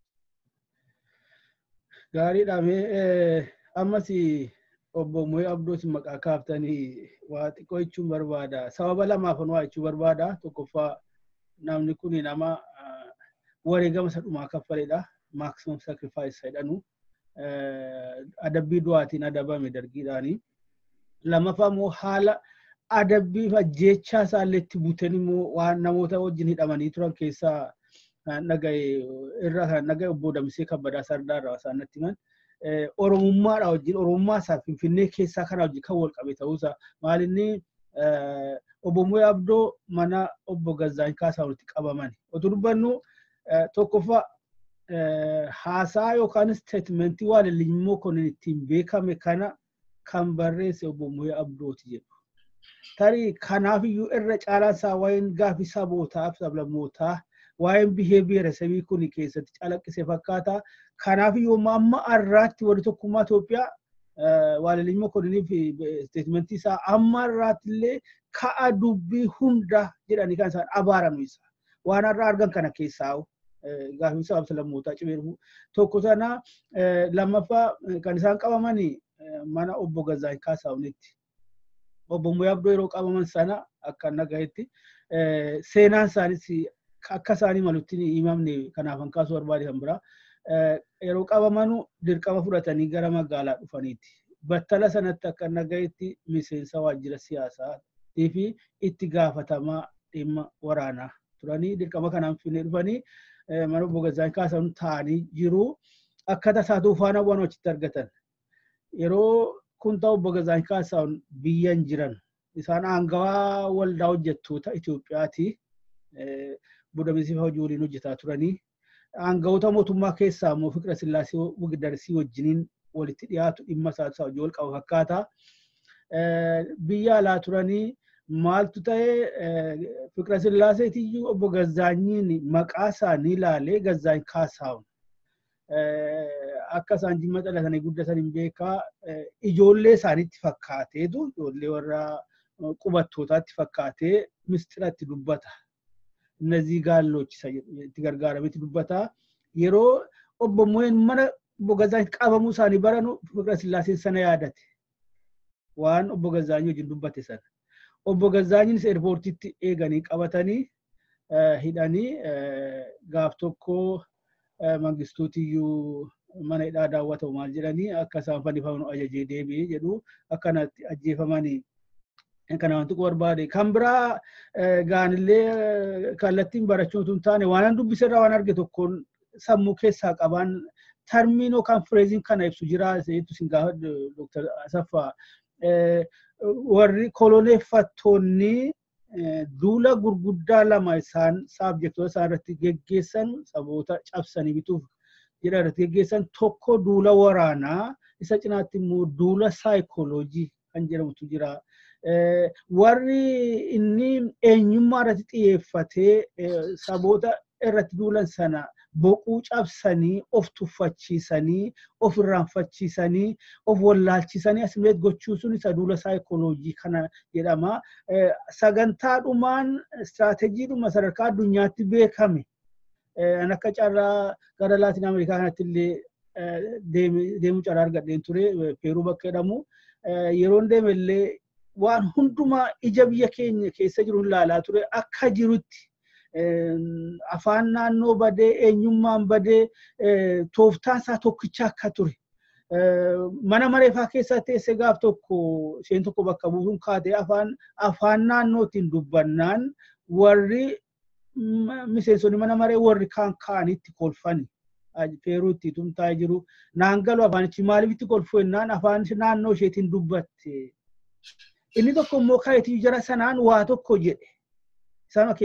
Gaariidha mee ammas obbo Mo'ee Abdootiin maqaa kaaftanii waa xiqqoo jechuun barbaada. Sababa lamaaf waa jechuu barbaada. Tokkoffaa namni kun nama wareegama isa dhumaa kaffaledha. Maximum sacrifice jedhanu. Adabbii du'aatiin adabame dargiidhaani. Lammaffaa immoo haala adabbii fi ajjeechaa isaallee itti buutan immoo waan namoota wajjin hidhamanii turan keessaa naga'e obbo Damsee Kabbadaa Sardaarraa isaan natti himan. Oromummaadha wajjin Oromummaa isaa Finfinnee keessaa kana wajjin kan wal qabe ta'uusaa maalinni obbo Mo'ee Abdoo mana obbo Gazzaany Kaasaa walitti qabaman. Otoo dubbannu tokkoffaa haasaa yookaan statementii waan ilmoo kun ittiin beekame kana kan barreesse obbo Mo'ee Abdooti jedhu. Tarii kanaafiyyuu irra caalaan isaa waa'een gaaffii sabootaa fi sablammootaa waa'een behavior sabii kun keessatti calaqqisee fakkaata. Kanaaf yoo amma arraatti wali tokkummaa Itoophiyaa waalilima kodiniif statementii isaa amma arraatti illee ka'a dubbii hunda jedhanii kan isaan abaaramu isa. Waan arraa argan kana keessaa gaaffii sababa lammoota cimeeru tokko sana lammaffaa kan isaan qabamanii mana obbo Gazaay Kaasaawunitti. Obbo Moyaabdoo yeroo qabaman sana akka nagayetti seenaan isaanis akka isaanii malutti himamne kanaaf kaasuu barbaade kan biraa. Yeroo qabamanu dirqama fudhatanii gara magaalaa dhufaniiti. Battala sanatti akka nagayetti miseensa waajjira siyaasaa fi itti gaafatamaa dhimma waraanaa turanii dirqama kanaan finne dhufanii mana obbo Gazaay Kaasaawun ta'anii jiru. Akkata isaatu faana waan achitti argatan. Yeroo kun ta'u obbo Gazaay Kaasaawun biyyan jiran isaan aangawaa waldaa hojjettoota Itoophiyaati. Budamisiif hojii waliin hojjetaa turanii. Aangawoota mootummaa keessaa immoo Fiqira Sillaasee Wagdarsii wajjiniin walitti dhiyaatu dhimma isaa hojii wal qabu fakkaata. Biyya alaa turanii maaltu ta'ee Fiqira Sillaaseetiyyuu obbo Gazaanyiin maqaa isaanii ilaalee Gazaay Kaasaawun akka isaan jimma dhalatanii guddatan hin beekaa ijoollee isaaniitti fakkaateetu ijoollee warra qubattootaatti fakkaatee mistira itti dubbata. እነዚህ ጋሎች itti gargaarametti dubbata. Yeroo obbo Mo'een mana obbo Gazaany qabamuu isaanii baranu Fiqira Sillaaseen sana yaadate. Waan obbo Gazaany wajjin dubbate sana. Obbo Gazaanyiin eerpoortiitti eeganii qabatanii hidhanii gaaf tokko Mangistuutiyyuu mana hidhaa daawwatamu maal jedhanii akka isaan fannifaman ajajee deebi'ee jedhu akkanatti ajjeefamanii. Kana wanti barbaade kan biraa gaanillee kallattiin barachuutu hin taane waan dubbisirraa waan arge tokkoon sammuu keessaa qaban termiinoo kan fireeziin kana ibsu jira seetu sin gaafa Dr. Asaffaa warri koloneeffattoonni duula gurguddaa lama isaan saabjektoota isaan irratti geggeessan saboota cabsanii bituuf jedha irratti geggeessan tokko duula waraanaa isa cinaatti immoo duula saayikooloojii kan jedhamutu jira. Warri inni eenyummaa irratti xiyyeeffatee saboota irratti duulan sana boquu cabsanii of tuffachiisanii of irraanfachiisanii of wallaalchisanii asimeet gochuu sun isa duula saayikooloojii kana jedhama. Sagantaadhumaan istiraateejiidhuma sadarkaa addunyaatti beekame akka carraa gara Laatiin Ameerikaa kanatti illee deemuu carraa argadheen ture Peeruu bakka jedhamu yeroon deemellee waan hundumaa ija biyya keenya keessa jiru ilaalaa ture akka jirutti afaan naannoo badee eenyummaan badee tooftaan isaa tokkicha akka ture. Mana mareefaa keessa teessee gaaf tokko isheen tokko bakka buusuun kaatee afaan naannootiin dubbannaan warri miseensonni mana maree warri kaan kaanitti kolfani. Peeruutti tumtaa jiru naangaloo afaanichi maaliif itti kolfu jennaan afaan naannoo isheetiin dubbatte. Inni tokko immoo kaaytii jara sanaan waa tokko jedhe.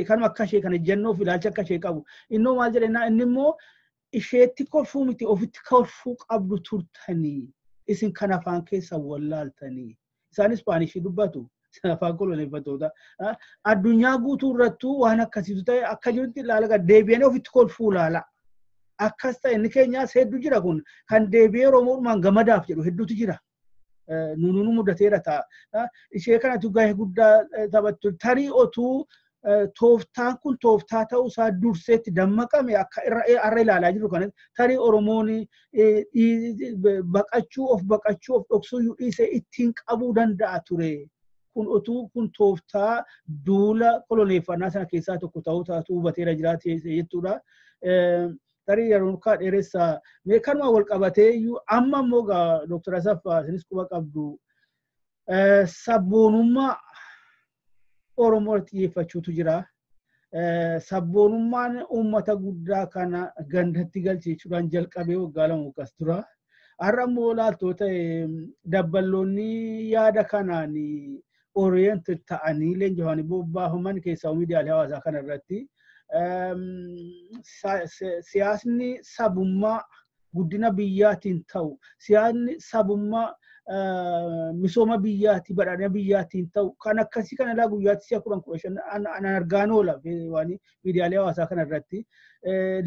Kanuma akka ishee kana jennoo fi ilaalcha akka ishee qabu. Innoo maal jedhennaa inni immoo isheetti kolfuu miti ofitti kolfuu qabdu turtanii isin kan afaan keessa wallaaltanii. Isaan Ispaanishii dubbatu afaan koloneeffattoota. Addunyaa guutuu irrattuu waan akkasiitu ta'e akka jirutti ilaala deebi'anii ofitti kolfuu ilaala. Akkas ta'e inni keenyaas hedduu jira kun kan deebi'ee Oromoodhumaan gamadaaf jedhu hedduutu jira. Nuunuu mudateera ta'a. Ishee kanatu gahee guddaa taphattu. Tarii otuu tooftaan kun tooftaa ta'uu isaa durseetti dammaqame akka irra ilaalaa jiru kanatti tarii Oromoon baqachuu of dhoksuu dhiisee ittiin qabuu danda'a ture. Kun otuu kun tooftaa duula koloneeffannaa sana keessaa tokko ta'uu taatu hubateera jiraate jechuudha. Tarii yeroo kaa dheeressaa kanuma wal qabatee amma immoo Dr. Asaffaa isinis quba qabdu sabboonummaa Oromoo xiyyeeffachuutu jira. Sabboonummaan uummata guddaa kana gandatti galcheechuudhaan jalqabee waggaa lama akkas tura. Har'a immoo laaltoota dabballoonni yaada kanaan orient ta'anii leenjifamanii bobbaafaman keessaa miidiyaalee hawaasaa kana irratti siyaasni sabummaa guddina biyyaatiin ta'u siyaasni sabummaa misooma biyyaatti badhaadhina biyyaatiin ta'u kan akkasii kana laa guyyaatti si'a 10 an argaan oola waan miidiyaalee hawaasaa kana irratti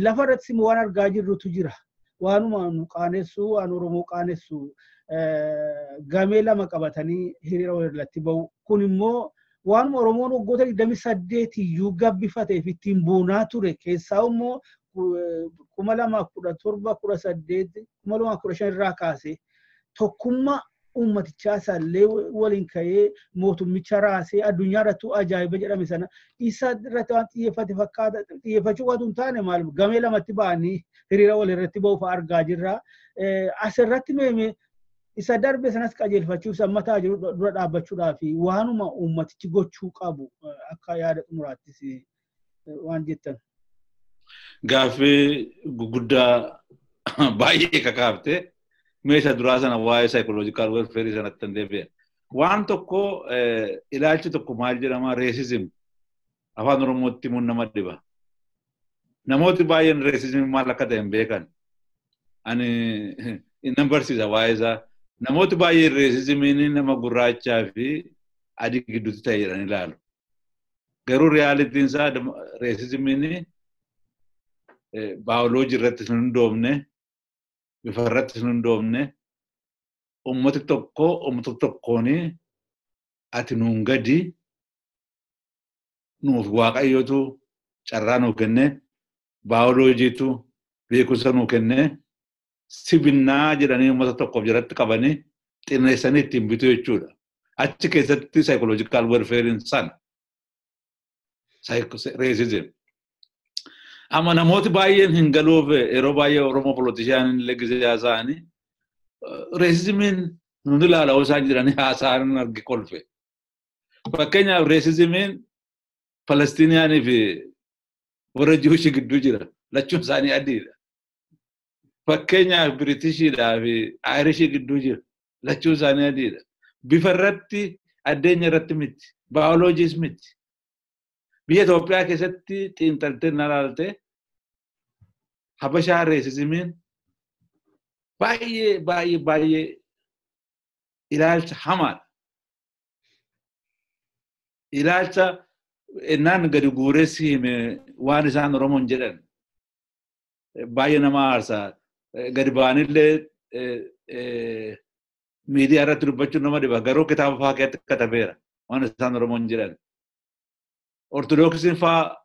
lafa irratti waan argaa jirrutu jira waanuma nu qaanessu waan Oromoo qaanessu gamee lama qabatanii hiriira walirratti ba'u kun immoo waanuma Oromoon waggoota 28 iyyuu gabbifateef ittiin buunaa ture keessaa immoo 2017 18 2015 irraa kaasee tokkummaa ummatichaa sallee waliin ka'ee mootummicha raasee addunyaa irratti ajaa'iba jedhame sana isa irratti waan xiyyeeffate fakkaata xiyyeeffachuu waan hin taane maal gamee lamatti ba'anii hiriira walirratti ba'uuf argaa jirra asirratti meeme isa darbe sanas qajeelfachuuf sammataa jiru dura dhaabbachuudhaa fi waanuma ummatichi gochuu qabu akka yaada xumuraattis waan jettan. Gaaffii guguddaa baay'ee kakaafte meeshaa duraa sana waa'ee psychological welfare sanatti hin deebi'e. Waan tokko ilaalchi tokko maal jedhama racism afaan Oromootti mun nama dhiba. Namooti baay'een racism maal akka ta'e hin beekan. Ani nan barsiisa waa'ee isaa. Namooti baay'een racismiin nama gurraachaa fi adii gidduutti ta'e jedhan ilaalu. Garuu realitiin isaa racismiin baayoloojii irratti hin hundoofne bifa irratti hin hundoofne ummati tokkoon ati nuun gadi nuuf waaqayyotu carraa nuu kenne baayoloojiitu beekumsa nuu kenne sibinnaa jedhanii ummata tokkoof jalatti qabanii xinneessanii ittiin bitu jechuudha. Achi keessatti psychological welfare sana racism. Amma namooti baay'een hin galuuf yeroo baay'ee Oromoo politician leegizee haasa'anii racismiin nuti ilaalaa isaan jedhanii haasa'an argi kolfe. Fakkeenyaaf racismiin Palestiniyaanii fi warra Jiwushii gidduu jira. Lachuun isaanii adiidha. Fakkeenyaaf Biritishiidhaa fi Aayirishii gidduu jira. Lachuun isaanii adiidha. Bifa irratti addeenya irratti miti. Baayoloojiis miti. Biyya Itoophiyaa keessatti xiinxaltee ilaalte Habashaa racismiin baay'ee ilaalcha hamaadha. Ilaalcha innaan gadi guuressi hime waan isaan Oromoon jedhan baay'ee nama aarsaa. Gadi ba'anillee miidiyaa irratti dubbachuun nama dhiba. Garuu kitaaba fa'aa keessatti katabeera waan isaan Oromoon jedhan. Ortodoksiin fa'aa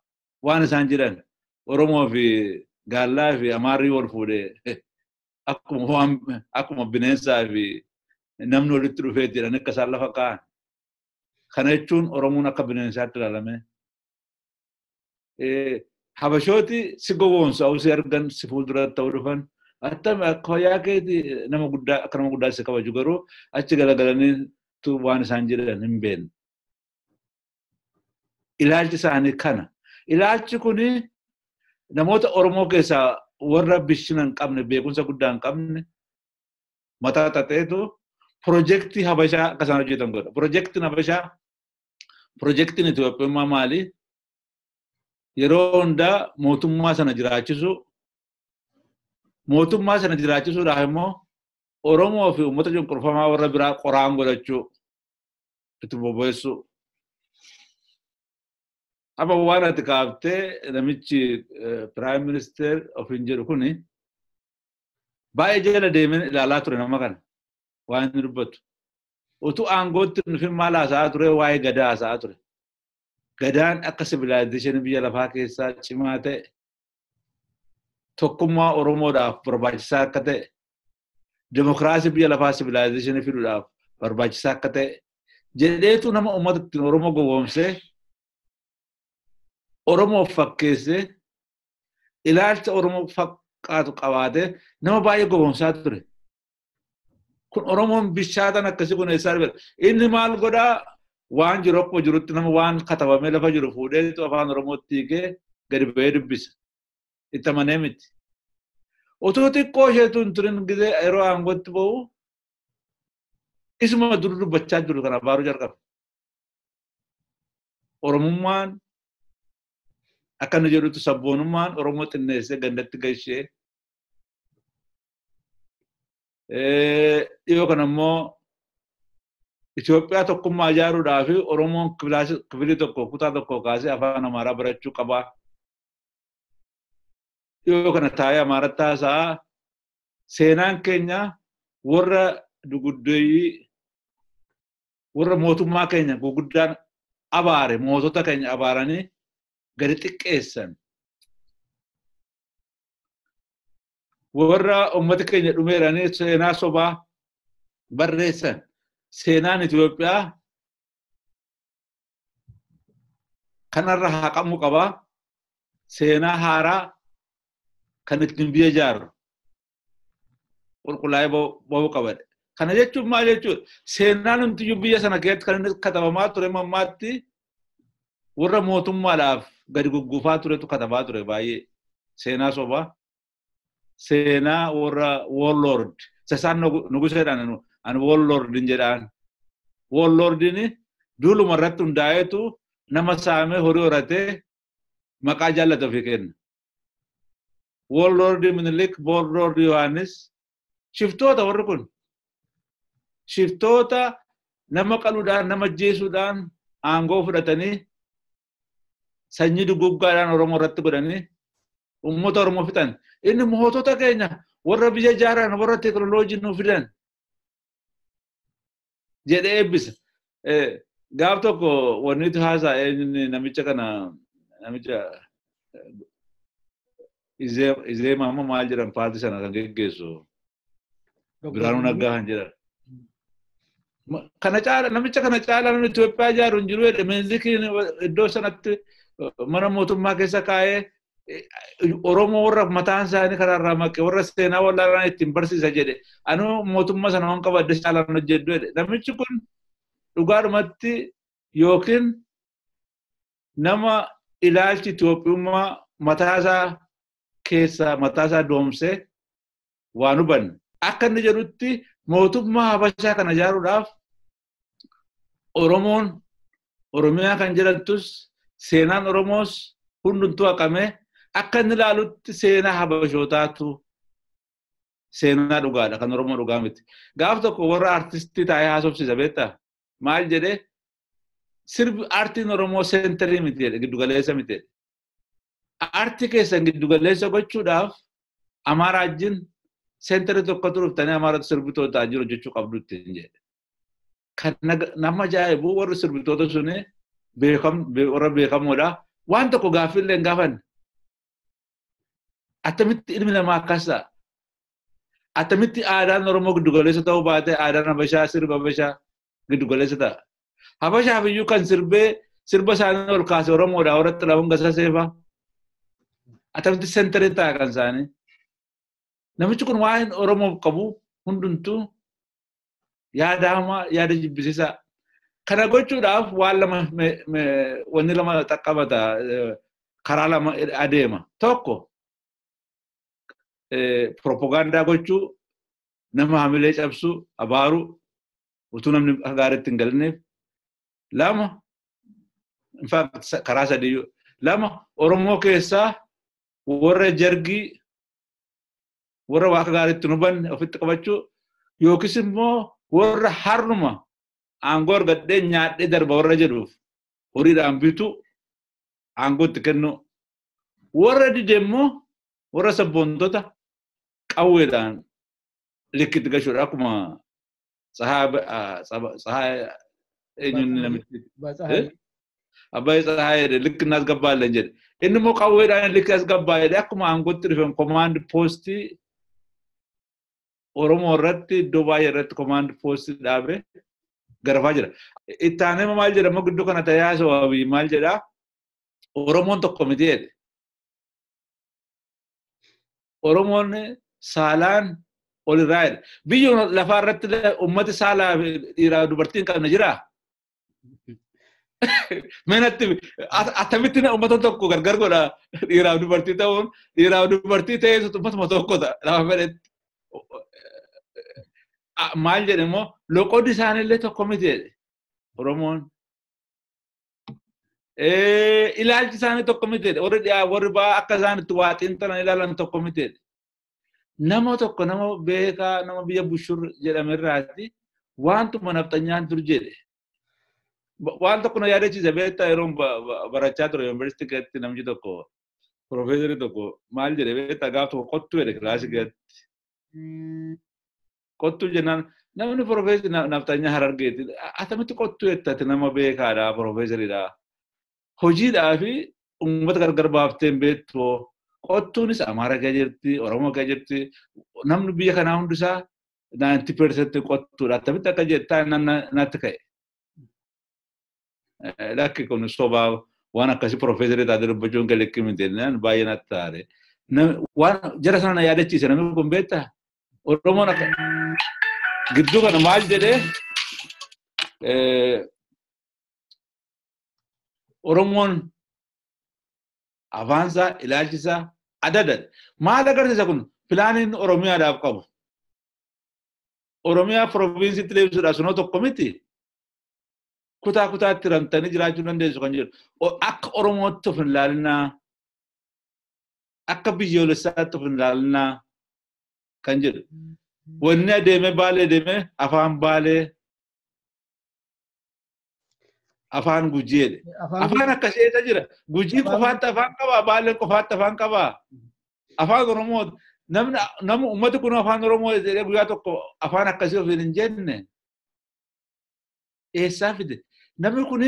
waan isaan jedhan Oromoo fi Gaallaa fi Amaarrii wal fuudhee akkuma bineensaa fi namni walitti dhufee jedhan akka isaan lafa kaa'an. Kana jechuun Oromoon akka bineensaatti ilaalame. Habashooti si gowwoomsu si argan si fuulduratti ta'uu dhufan. Attami akka fayyaa keetii akka nama guddaa si kabaju garuu achi galagalanii waan isaan jedhan hin beekne. Ilaalchi isaanii kana. Ilaalchi kuni namoota Oromoo keessaa warra bishina hin qabne beekumsa guddaa hin qabne mataa xaxeetu pirojektii Habashaa akka isaan hojjetan godha. Pirojektiin Habashaa pirojektiin Itoophiyaa maali? Yeroo hundaa mootummaa sana jiraachisu mootummaa sana jiraachisuudhaaf immoo Oromoo fi uummata cunqurfamaa warra biraa qoraan godhachuu itti bobeessu. Amma waan ati kaaftee namichi Prime Minister of jedhu kuni baay'ee jala deemee ilaalaa ture nama kana waan inni dubbatu. Utuu aangootti nufin maal haasa'aa ture waa'ee gadaa haasa'aa ture. Gadaan akka civilization biyya lafaa keessaa cimaa ta'e tokkummaa Oromoodhaaf barbaachisaa akka ta'e demokraasii biyya lafaa civilization fiduudhaaf barbaachisaa akka ta'e jedheetu nama uummata ittiin Oromoo gowwoomsee Oromoo fakkeessee ilaalcha Oromoo fakkaatu qabaatee nama baay'ee gowwoomsaa ture. Kun Oromoon bishaatan akkasii kun eessaa dhufeera. Inni maal godhaa waan jiru akkuma jirutti nama waan katabamee lafa jiru fuudheetu afaan Oromootti hiikee gadi ba'ee dubbisa. Itti amanee miti. Otoo xiqqoo isheetu hin turin gizee yeroo aangootti ba'u isuma dur dubbachaa jiru kana baaruu jalqabe. Oromummaan akka nu jedhutti sabboonummaan Oromoo xinneessee gandatti gashee dhiyoo kana immoo Itoophiyaa tokkummaa ijaaruudhaa fi Oromoon kifilii tokko kutaa tokko kaasee afaan Amaaraa barachuu qabaa. Yoo kana taa'ee Amaaratti haasa'a seenaan keenya warra duguddeeyyii warra mootummaa keenya guguddaan abaare mootota keenya abaaranii gadi xiqqeessan. Warra uummata keenya dhumeeranii seenaa sobaa barreessan. Seenaan Itoophiyaa kanarra haqamuu qabaa. Seenaa haaraa kan ittiin biyya ijaaru qulqullaa'ee ba'uu qabadha. Kana jechuun maal jechuudha? Seenaan hundiyyuu biyya sana keessatti kan inni katabamaa ture mammaatti warra mootummaadhaaf gadi gugguufaa turetu katabaa ture baay'ee. Seenaa sobaa. Seenaa warra warlord. Sasaan nuguseedhaan ani warlordin jedhaan. Warlordin duuluma irratti hundaa'eetu nama saamee horii horatee maqaa jaallata ofii kenna. Warlord Minilik, Warlord Yohaannis shiftoota warri kun. Shiftoota nama qaluudhaan nama ajjeesuudhaan aangoo fudhatanii sanyii duguggaadhaan Oromoo irratti godhanii uummata Oromoo fixan. Inni mootota keenya warra biyya ijaaran warra teekinooloojii nu fidan jedhee eebbisa. Gaaf tokko wanni itti haasa'ee namicha kana namicha Izeema amma maal jedhan paartii sana kan geggeessu Biraanuu Naggaa kan jedhan. Kana caala namicha kana caala namni Itoophiyaa ijaaru hin jiru jedhe Miniilikiin iddoo sanatti mana mootummaa keessa kaa'ee Oromoo warra mataan isaanii karaarraa maqee warra seenaa wallaalaan ittiin barsiisa jedhe. Anuu mootummaa sana waan qaba adda caalaan hojjedhu jedhe. Namichi kun dhugaadhumatti yookiin nama ilaalchi Itoophiyummaa mataasaa keessaa mataasaa doomsee waan hubanne. Akka inni jedhutti mootummaa Habashaa kana ijaaruudhaaf Oromoon Oromiyaa kan jedhamtus seenaan Oromoos hundumtuu haqamee akka inni ilaalutti seenaa Habashootaatu seenaa dhugaadha kan Oromoo dhugaa miti. Gaaf tokko warra artistii taa'ee haasofsiisa beektaa? Maal jedhee sirbi aartiin Oromoo seenterii miti jedhe giddugaleessa miti jedhe. Aartii keessan giddugaleessa gochuudhaaf Amaaraa wajjin seenterii tokko turuftanii Amaaratu sirbitoota jiru jechuu qabdutti jedhe. Kan nama ajaa'ibu warri sirbitoota suni warra beekamoodha. Waan tokko gaaffiillee hin gaafanne. Attamitti ilmi namaa akkas ta'a. Attamitti aadaan Oromoo giddugaleessa ta'uu baatee aadaan Habashaa sirba Habashaa giddugaleessa ta'a. Habashaaf iyyuu kan sirba isaanii ol kaase Oromoodha warra Xilahuun Gasaseefaa. Attamitti seenterii ta'a kan isaanii. Namichi kun waan Oromoof qabu hundumtuu yaada hamaa yaada jibbisiisaa. Kana gochuudhaaf waan lama wanni lama xaqqabata karaa lama adeema. Tokko propagaandaa gochuu nama hamilee cabsuu abaaruu utuu namni gaariitti hin galneef. Lama karaa sadiyyuu. Lama Oromoo keessaa warra jargii warra waaqa gaariitti hin hubanne ofitti qabachuu yookiis immoo warra harnuma aangoo argadhee nyaadhee darba warra jedhuuf horiidhaan bitu aangootti kennu. Warra dide immoo warra sabboontota qawweedhaan likkitti gashuudha akkuma Tsahaay eenyuun namichi Abbaay Tsahaay jedhe likki nas gabbaallee jedhe. Inni immoo qawweedhaan likki as gabbaa jedhe akkuma aangootti dhufan komaandi poostii Oromoo irratti iddoo baay'ee irratti komaandi poostii dhaabee garafaa jira. Itti aanee maal jedhamu gidduu kana ta'ee haasawaa maal jedhaa Oromoon tokko miti jedhe. Oromoon saalaan ol irraa jedhe. Biyya lafaa irratti uummati saalaa dhiiraa dubartiin qabna jiraa? Meenatti attamitti uummata tokko gargar godha dhiiraa dubartii ta'uun dhiiraa dubartii ta'ee uummatuma tokko ta'a lafa fedhetti. Maal jedhe immoo loqoddi isaaniillee tokko miti jedhe Oromoon. Ilaalchi isaanii tokko miti jedhe warri dhiyaa warri ba'aa akka isaan itti waa xiinxalan ilaalan tokko miti jedhe. Nama tokko nama beekaa nama biyya Bushur jedhame irraati Waantuma nafxanyaan dur jedhe. Waan tokko na yaadachiise beektaa yeroo barachaa ture yuunivarsiitii keessatti namni tokko Profeesarri tokko maal jedhe beektaa gaafa tokko qottuu jedhe kilaasii keessatti. Qottuu jennaan namni Profeesarri nafxanyaa Harargeetti atamitti qottuu jettati nama beekaadha Profeesaridha. Hojiidhaa fi uummata gargar baaftee hin beektu. Qottuunis Amaara keessa jirti, Oromoo keessa jirti. Namni biyya kanaa hundisaa 90% qottuudha. Atamitti akka jettaa natti ka'e. Lakki kun sobaa waan akkasii Profeesarri taatee dubbachuun galekki miti baay'ee natti taare. Waan jara sana yaadachiise namni kun beektaa? Oromoon akka gidduu kana maal jedhee Oromoon afaansaa ilaalchisaa adda. Maal agarsiisa kun pilaaniin Oromiyaadhaaf qabu. Oromiyaa provinsiitti leebisuudhaaf sunoo tokko miti. Kutaa kutaatti ramtanii jiraachuu dandeessu kan jedhu. Akka Oromootti of hin ilaalinaa. Akka biyyoolessaatti of hin ilaalinaa kan jedhu. Wanni adeemee Baalee deemee afaan Baalee afaan Gujiidhe. Afaan akkasii eessa jira? Gujii qofaatti afaan qabaa, Baaleen qofaatti afaan qabaa. Afaan Oromoo namni uummati kun afaan Oromoo jedhee guyyaa tokko afaan akkasii ofiin hin jenne. Eessaa fide? Namni kun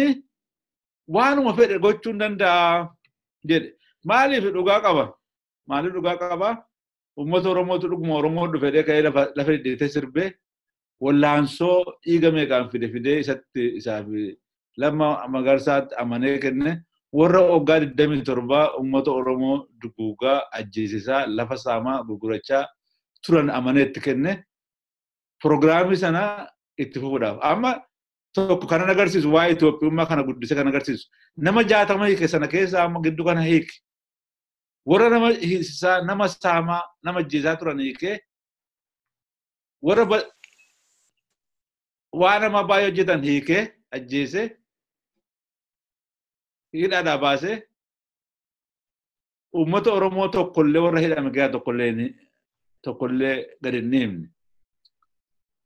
waanuma fedhe gochuu hin danda'a jedhe. Maaliif dhugaa qaba? Maaliif dhugaa qaba? Uummata Oromootu dhuguma Oromoo dhufee ka'ee lafa dhidhiitee sirbee wallaansoo dhiiga meeqaan fidee isatti isaaf Lamma Magarsaatti amanee kenne warra waggaa 27 uummata Oromoo duguugaa ajjeesisaa lafa saamaa gurgurachaa turan amanee itti kenne pirogiraamii sana itti fufuudhaaf. Amma tokko kana agarsiisu waa'ee Itoophiyummaa kana guddise kana agarsiisu. Nama 60 hiike sana keessa amma gidduu kana hiike. Warra nama hiisisaa, nama saamaa, nama ajjeesaa turan hiikee warra waan nama baay'ee hojjetan hiikee ajjeesee hidhaadhaa baasee uummata Oromoo tokkollee warra hidhame gaa tokkollee gadi hin himne.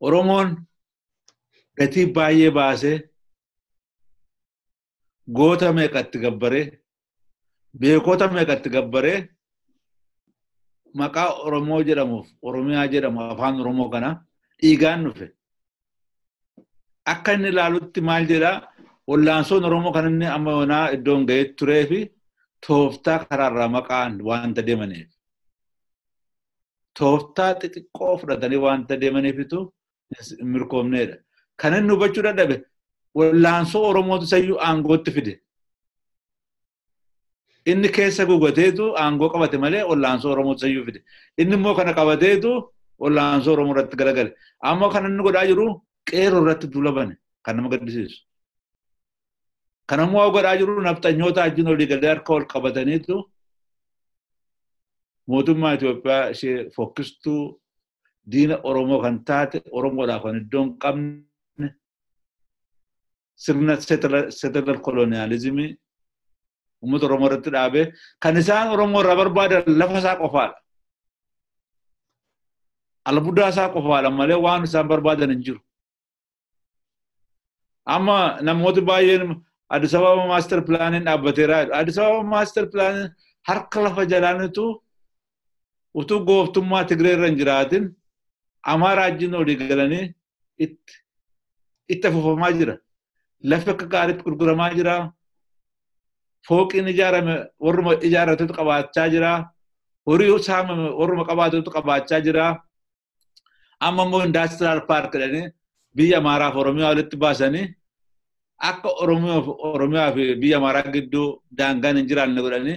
Oromoon gatii baay'ee baasee goota meeqatti gabbaree beekota meeqatti gabbaree maqaa Oromoo jedhamuuf Oromiyaa jedhamu afaan Oromoo kana dhiigaan dhufe. Akka inni ilaalutti maal jedhaa wallaansoon Oromoo kan inni amma yoonaa iddoon ga'ee turee fi tooftaa karaarraa maqaan waanta deemaniif. Tooftaa xixiqqoo fudhatanii waanta deemaniifitu hin mirkoomneedha. Kan inni hubachuu dadhabe wallaansoo Oromootu sayyuu aangootti fide. Inni keessa gugateetu aangoo qabate malee wallaansoo Oromootu sayyuu fide. Inni immoo kana qabateetu wallaansoo Oromoo irratti garagale. Ammoo kan inni godhaa jiru qeeroo irratti duula bane kan nama gaddisiisu. Kan ammoo godhaa jiru nafxanyoota wajjin olii galee harka ol qabataniitu mootummaa Itoophiyaa ishee fokkistuu diina Oromoo kan taate Oromoodhaaf kan iddoo hin qabne sirna settler koloniyaalizimii uummata Oromoo irratti dhaabee kan isaan Oromoo irraa barbaadan lafa isaa qofaadha. Albuudaa isaa qofaadha malee waan isaan barbaadan hin jiru. Amma namooti baay'een Addis Ababa master plaaniin dhaabbateera. Addis Ababa master plaaniin harka lafa jalaanitu utuu gooftummaa Tigree irra hin jiraatin Amaaraa wajjin olii galanii itti afuufamaa jira. Lafi akka gaariitti gurguramaa jira. Fooqiin ijaarame warruma ijaarratetu qabaachaa jira. Horii saamame warruma qabaatetu qabaachaa jira. Amma immoo indaastiiraal paark jedhanii biyya Amaaraa fi Oromiyaa walitti baasanii akka Oromiyaa fi biyya Amaaraa gidduu daangaan hin jiraanne godhanii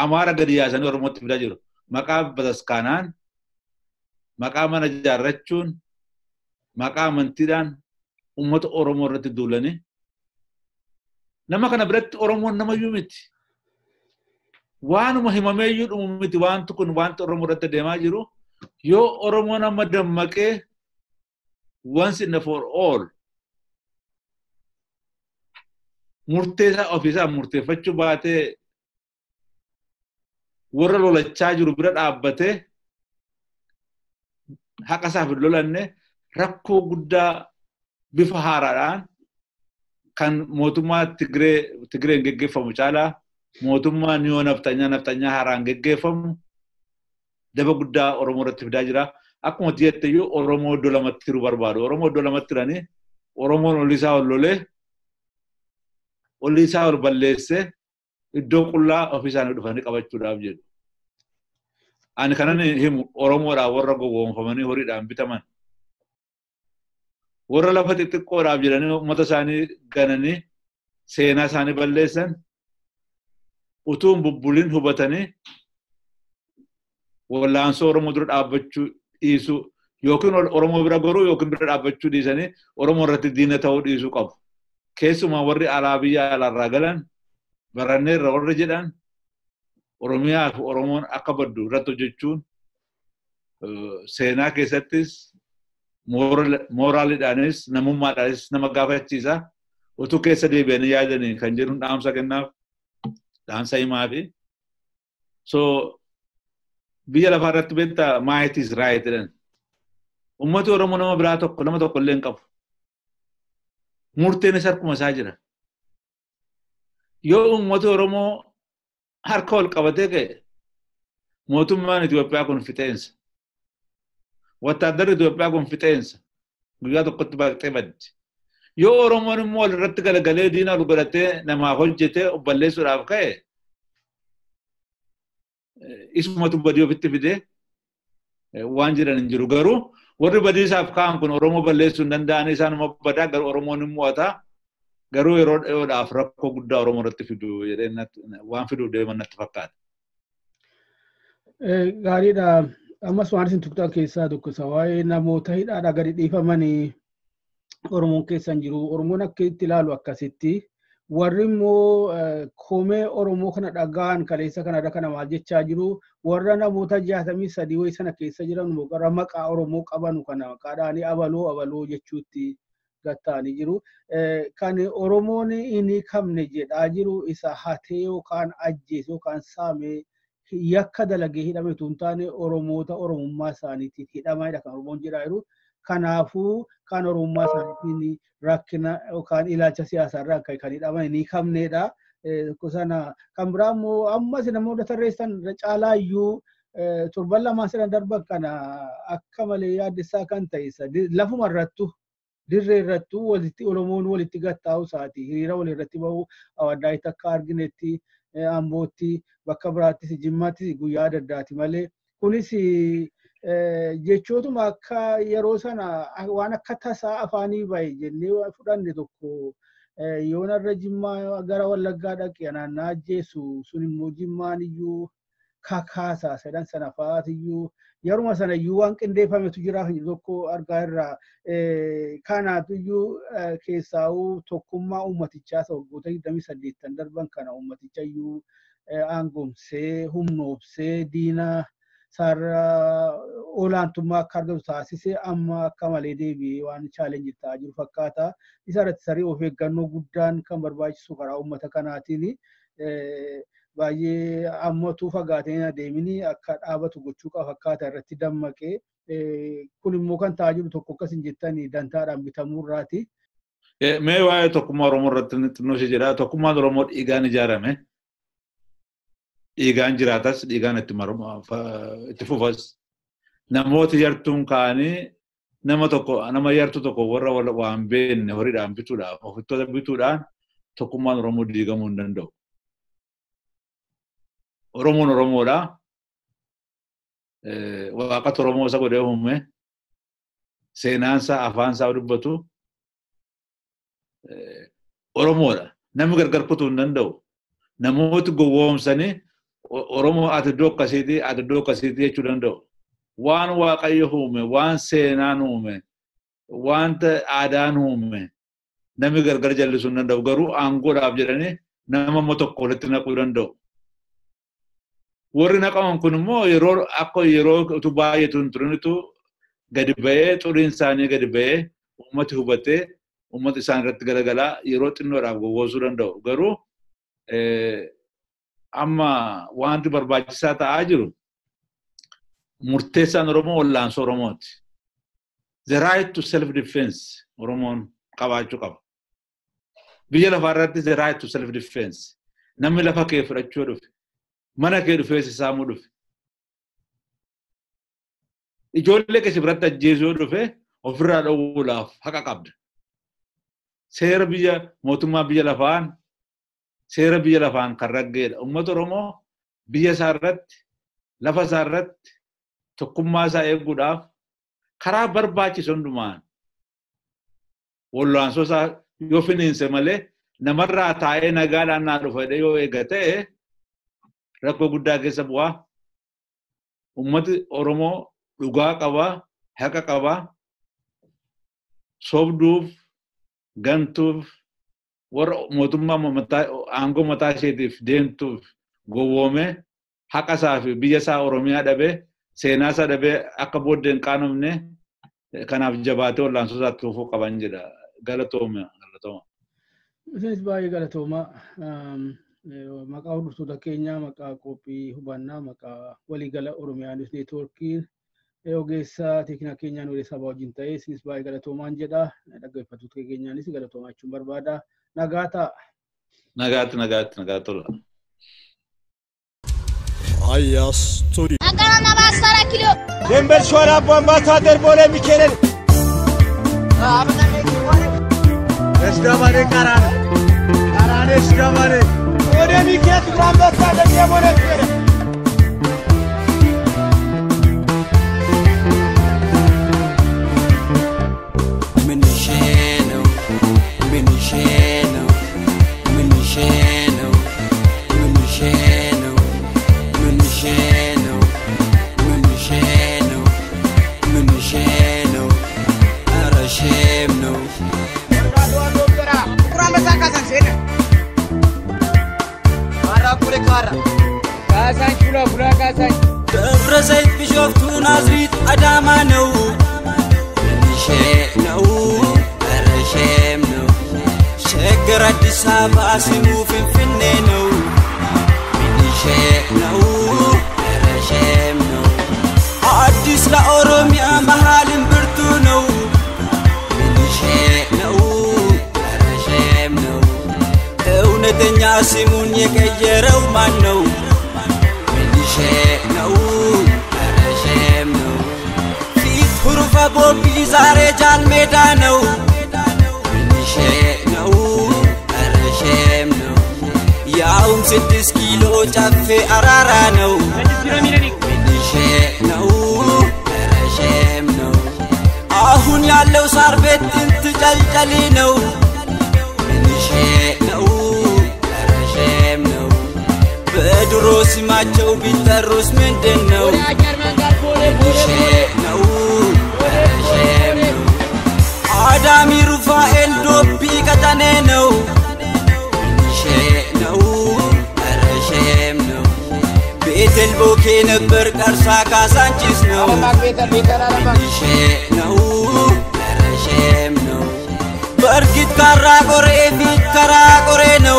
Amaaraa gadi yaasanii Oromootti fidaa jiru. Maqaa bataskaanaan, maqaa mana ijaarrachuun, maqaa amantiidhaan uummata Oromoo irratti duulanii nama kana biratti Oromoon namayyuu miti. Waanuma himameeyyuu dhumu miti wanti kun wanti Oromoo irratti deemaa jiru yoo Oromoon amma dammaqee once and for all murteessaa ofiisaa murteeffachuu baatee warra lolachaa jiru bira dhaabbatee haqa isaaf hin lolanne rakkoo guddaa bifa haaraadhaan kan mootummaa Tigreen geggeeffamu caalaa mootummaa niyoo naftanyaa haaraan geggeeffamu daba guddaa Oromoo irratti fidaa jira. Akkuma jetteyyuu Oromoo iddoo lamatti hiruu barbaadu. Oromoo iddoo lamatti hiranii Oromoon ollisaa ol lolee ollisaa ol balleessee iddoo qullaa ofii isaanii dhufanii qabachuudhaaf jedhu. Ani kanan himu Oromoodhaan warra gowwoomfamanii horiidhaan bitaman. Warra lafa xixiqqoodhaaf jedhanii uummata isaanii gananii seenaa isaanii balleessan utuu hin bubbulin hubatanii wallaansoo Oromoo dura dhaabbachuu dhiisuu yookiin Oromoo bira goruu yookiin bira dhaabbachuu dhiisanii Oromoo irratti diina ta'uu dhiisuu qabu. Keessumaa warri alaa biyya alaarraa galan baranneerra warri jedhan Oromiyaa fi Oromoon akka baddu irratti hojjechuun seenaa keessattis mooraaliidhaanis namummaadhaanis nama gaafachiisa. Utuu keessa deebi'anii yaadanii kan jedhuun dhaamsa kennaaf dhaamsa himaa fi biyya lafaa irratti beektaa maayitis raayitiidhaan. Uummati Oromoo nama biraa tokko nama tokko illee hin qabu. Murteenis harkuma isaa jira. Yoo uummati Oromoo harka ol qabatee ka'e mootummaan Itoophiyaa kun fixeensa. Wattaaddarri Itoophiyaa kun fixeensa. Guyyaa tokkotti baaqxee baddi. Yoo Oromoon immoo walirratti galagalee diina ol godhatee namaaf hojjetee balleessuudhaaf ka'e isumatu badii ofitti fidee waan jedhan hin jiru. Garuu warri badiisaaf ka'an kun Oromoo balleessuu hin danda'an isaanuma badaa garuu Oromoon hin mo'ataa. Garuu yeroo dheeroodhaaf rakkoo guddaa Oromoo irratti fidu jedhee waan fiduuf deeman natti fakkaata. Gaariidha. Ammas waan isin tuqxan keessaa tokko waa'ee namoota hidhaadhaa gadi dhiifamanii Oromoon keessa hin jiru. Oromoon akka itti ilaalu akkasitti. Warri immoo komee Oromoo kana dhagaan kaleessa kanarra kana maal jechaa jiru. Warra namoota 63 wayii sana keessa jiran warra maqaa Oromoo qabanu kana maqaadhaanii abaloo jechuutti gattaanii jiru. Kan Oromoon inni kamne jedhaa jiru isa hatee yookaan ajjeese yookaan saamee yakka dalagee hidhame tun taane Oromoota Oromummaa isaaniitiin hidhamaadha kan Oromoon jedhaa jiru. Kanaafuu kan Oromummaa isaaniitiin rakkina yookaan ilaalcha siyaasaarraa kan hidhaman inni kamneedha. Sana kan biraa immoo ammas namoota tarreessan caalaayyuu torban lamaan sadan darban kana akka malee yaaddessaa kan ta'e lafuma irrattu dirree irrattu Oromoon walitti gattaa'u isaati. Hiriira walirratti bahu Awaddaayit akka arginetti Ambootti bakka biraattis Jimmaattis guyyaa adda addaati malee kunis jechootuma akka yeroo sana waan akka tasaa afaanii bahe jennee fudhanne tokko yoo narra Jimmaa gara Wallaggaa dhaqee naannaa ajjeesu sun immoo Jimmaan iyyuu kakaasaa sadan sana fa'aatiyyuu yeruma sana iyyuu waan qindeeffametu jira tokko argaa irraa kanaatu iyyuu keessaa'uu tokkummaa uummatichaa waggoota 28 darban kana uummaticha iyyuu aangomsee humnoobsee diina sarara olaantummaa akka argatu taasisee amma akka malee deebi'ee waan chaalenjii ta'aa jiru fakkaata. Isa irratti sarii of eeggannoo guddaan kan barbaachisu karaa uummata kanaatiin baay'ee ammatu fagaatee adeemini akka dhaabatu gochuu qaba fakkaata irratti dammaqee kun immoo kan ta'aa jiru tokko akkas hin jettanii dantaadhaan bitamuu irraati. Mee waa'ee tokkummaa Oromoo irratti xinnoo ishee jedhaa tokkummaan Oromoo dhiigaan ijaarame. Dhiigaan jiraatas dhiigaan itti fufas namoota yartuun ka'anii nama yartu tokko warra waan beekne horiidhaan bituudhaaf ofittoota bituudhaan tokkummaan Oromoo diigamuu hin danda'u. Oromoon Oromoodha. Waaqatu Oromoo isa godhee uume seenaansaa afaansaa dubbatu Oromoodha. Namni gargar kutuu hin danda'u. Namooti gowwoomsanii Oromoo ati iddoo akkasiitii jechuu danda'u. Waan Waaqayyo uume, waan seenaan uume, wanta aadaan uume namni gargar jallisuu hin danda'u. Garuu aangoodhaaf jedhanii nama immoo tokko walitti naquu danda'u. Warri naqaman kun immoo yeroo utuu baay'eetu hin turinitu gadi ba'ee xuriin isaanii gadi ba'ee uummati hubatee uummata isaan irratti garagalaa yeroo xinnoodhaaf gowwoomsuu danda'u. Garuu amma wanti barbaachisaa ta'aa jiru murteessaan Oromoo wallaansoo Oromooti. The right to self defense Oromoon qabaachuu qaba. Biyya lafaarratti the right to self defense. Namni lafa kee fudhachuu dhufe. Mana kee dhufee si saamuu dhufe. Ijoollee kee si biratti ajjeesuu dhufe ofirraa dhowwuudhaaf haqa qabda. Seera biyya mootummaa biyya lafaan kan raggeedha. Uummata Oromoo biyya isaa irratti lafa isaa irratti tokkummaa isaa eeguudhaaf karaa barbaachisu hundumaan wallaansoo isaa yoo finiinse malee namarraa taa'ee nagaadhaan naa dhufa yoo eegate rakkoo guddaa keessa bu'aa. Uummati Oromoo dhugaa qaba, haqa qaba, sobduuf, gantuuf, warra mootummaa aangoo mataa isheetiif deemtuuf gowwoome haqa isaa fi biyya isaa Oromiyaa dhabee seenaa isaa dhabee akka booddeen qaanofne kanaaf jabaatee wallaansoo isaatti dhufuu qaban jedha. Galatooma. Isinis baay'ee galatooma. Maqaa hordoftoota keenyaa, maqaa qophii hubannaa, maqaa waliigala Oromiyaa News Neetwoorkiin ogeessaa teeknikaa keenyaan odeessaa wajjin ta'ee isinis baay'ee galatoomaan jedha. Dhaggeeffattoota keenyaanis galatoomachuun barbaada. Nagaa ta'a. Nagaa tola. Studio. Ankara Navastara Kilo. Dember Shwara Ambassador Bole Mikelel. Eskamare Karane Eskamare. Bole Miket Ambassador Bole Mikelel. Debrezeit Bishoftu Nazrit Adama no Nishe no Ereshem no Sheger Addis Ababa Simu Finfinne no Nishe no Ereshem no Addis la Oromia Mahalim Birtu no Nishe no Ereshem no Eunetenya Simun Yekayerau man no no, Ereshem no. Fit Hurufa Bobi Zare Jan Meda no. No, Ereshem no. Yaum 6 kilo Jaffe Arara no. No, Ereshem no. Ahun Yallo Sarbet into Jaljali no. No, Ereshem no. Bedro Simacho Bitarus Menden no. No, Ereshem no. Adami Rufa Eldo Pikatane no. No, Ereshem no. Betel Boke Neber Karsaka Sanchez no. No, Ereshem no. Bergit Karagore Bit Karagore no.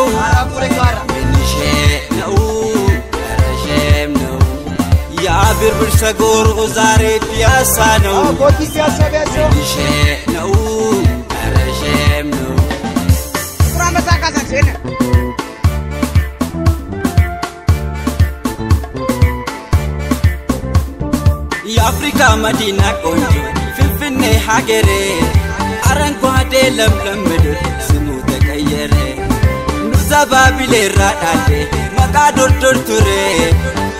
Ya bir sagor uzare piasa no. Boti piasa beso. No, Ereshem no. Kurang besar kasan sini. Ya Afrika Madina konjo Finfinne hagere Arangwade lemlem medur Simu tekayere Nuzababile radade Makador torture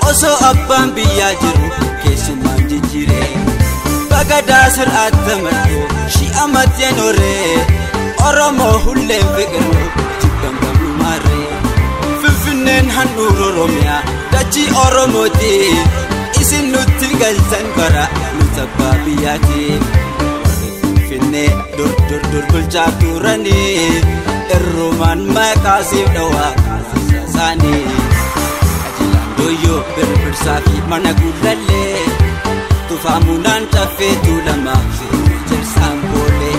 Oso abban biya jiru Keshuman jijire Bagada sirat temerdo Shi amat yanore Oromo hullem fikirno Jibban gamumare Finfinnen hanur Oromia Dachi Oromoti Isin nuti galsan bara Nuzababiyati Finne dur bulchaturani Erroman makasib dawa Sani Doyo bersafi mana gulalle Tufamunan tafe tulama Jersan bole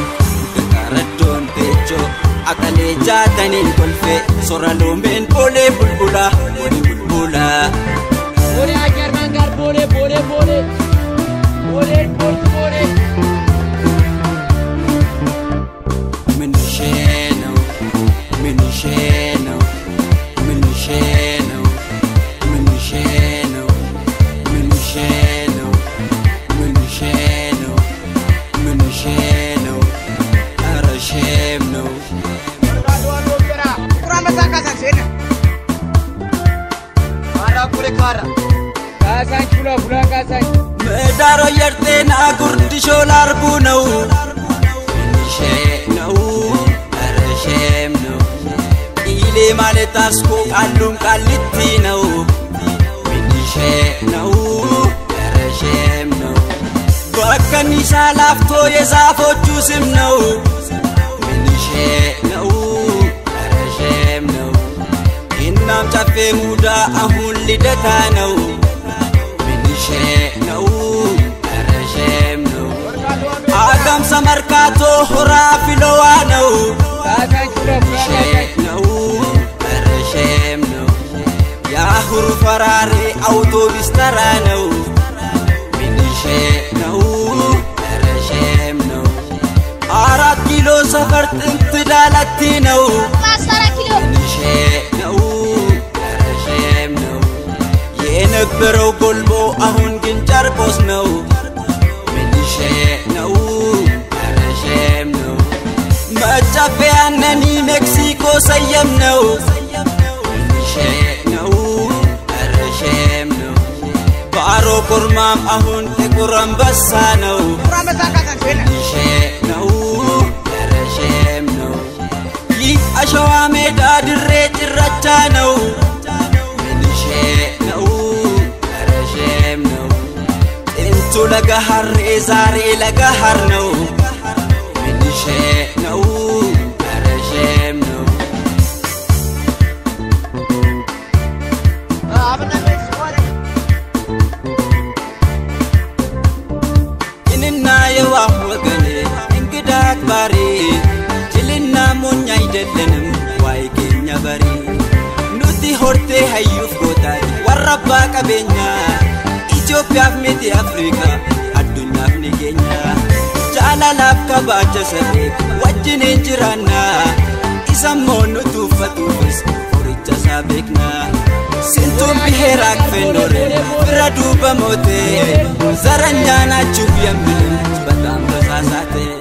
Kekaradon pecho Akale jatanin kolfe Soralomen bole bulbula Bole bulbula Bole ajar manggar bole Bole Min yeroo yerteena gurdishoo laarbuu na'u ishee na'u arasheem na'u ilee maaleetaas koo qalluun qallitti na'u ishee na'u arasheem na'u bakka nisaa laaftoo yeesaafochuu sim na'u ishee na'u arasheem na'u innam caffee mudaa ahuun lidataa na'u ishee na'u arasheem na'u agamsa markaatoo horaa filowaa na'u ishee na'u arasheem na'u yaa huru faraaree awutoobis taraa na'u ishee na'u arasheem na'u 4 kiiloo safar xinti daalatti na'u ishee na'u arasheem na'u የነበረው ጎልቦ አሁን ግን ጨርቆስ ነው ishee na'u arasheem na'u መጫፈያነኒ ሜክሲኮ ሰየም ነው ishee na'u arasheem na'u ባሮ ኮርማም አሁን ጥቁር አንበሳ ነው ishee na'u arasheem na'u ይህ አሸዋ ሜዳ ድሬ ጭራቻ ነው ishee na'u arasheem na'u intu laga harree zaaree laga har na'u ishee na'u arasheem na'u inna yewa wagane ingida akbari jilinna munya idellenem waay keenya bari nuti horte hayyuf gotaati warra abbaa qabeenyaa Itoophiyaaf miti Afrika addunyaaf ni keenya jaalalaaf kabaacha saree wajjiniin jiraanna isammoo nuti uffatuufis horicha isaa beekna sintuun biheeraak fennoore bira duuba mootee zara nyaanaachuuf yambileen bataan basaasaatee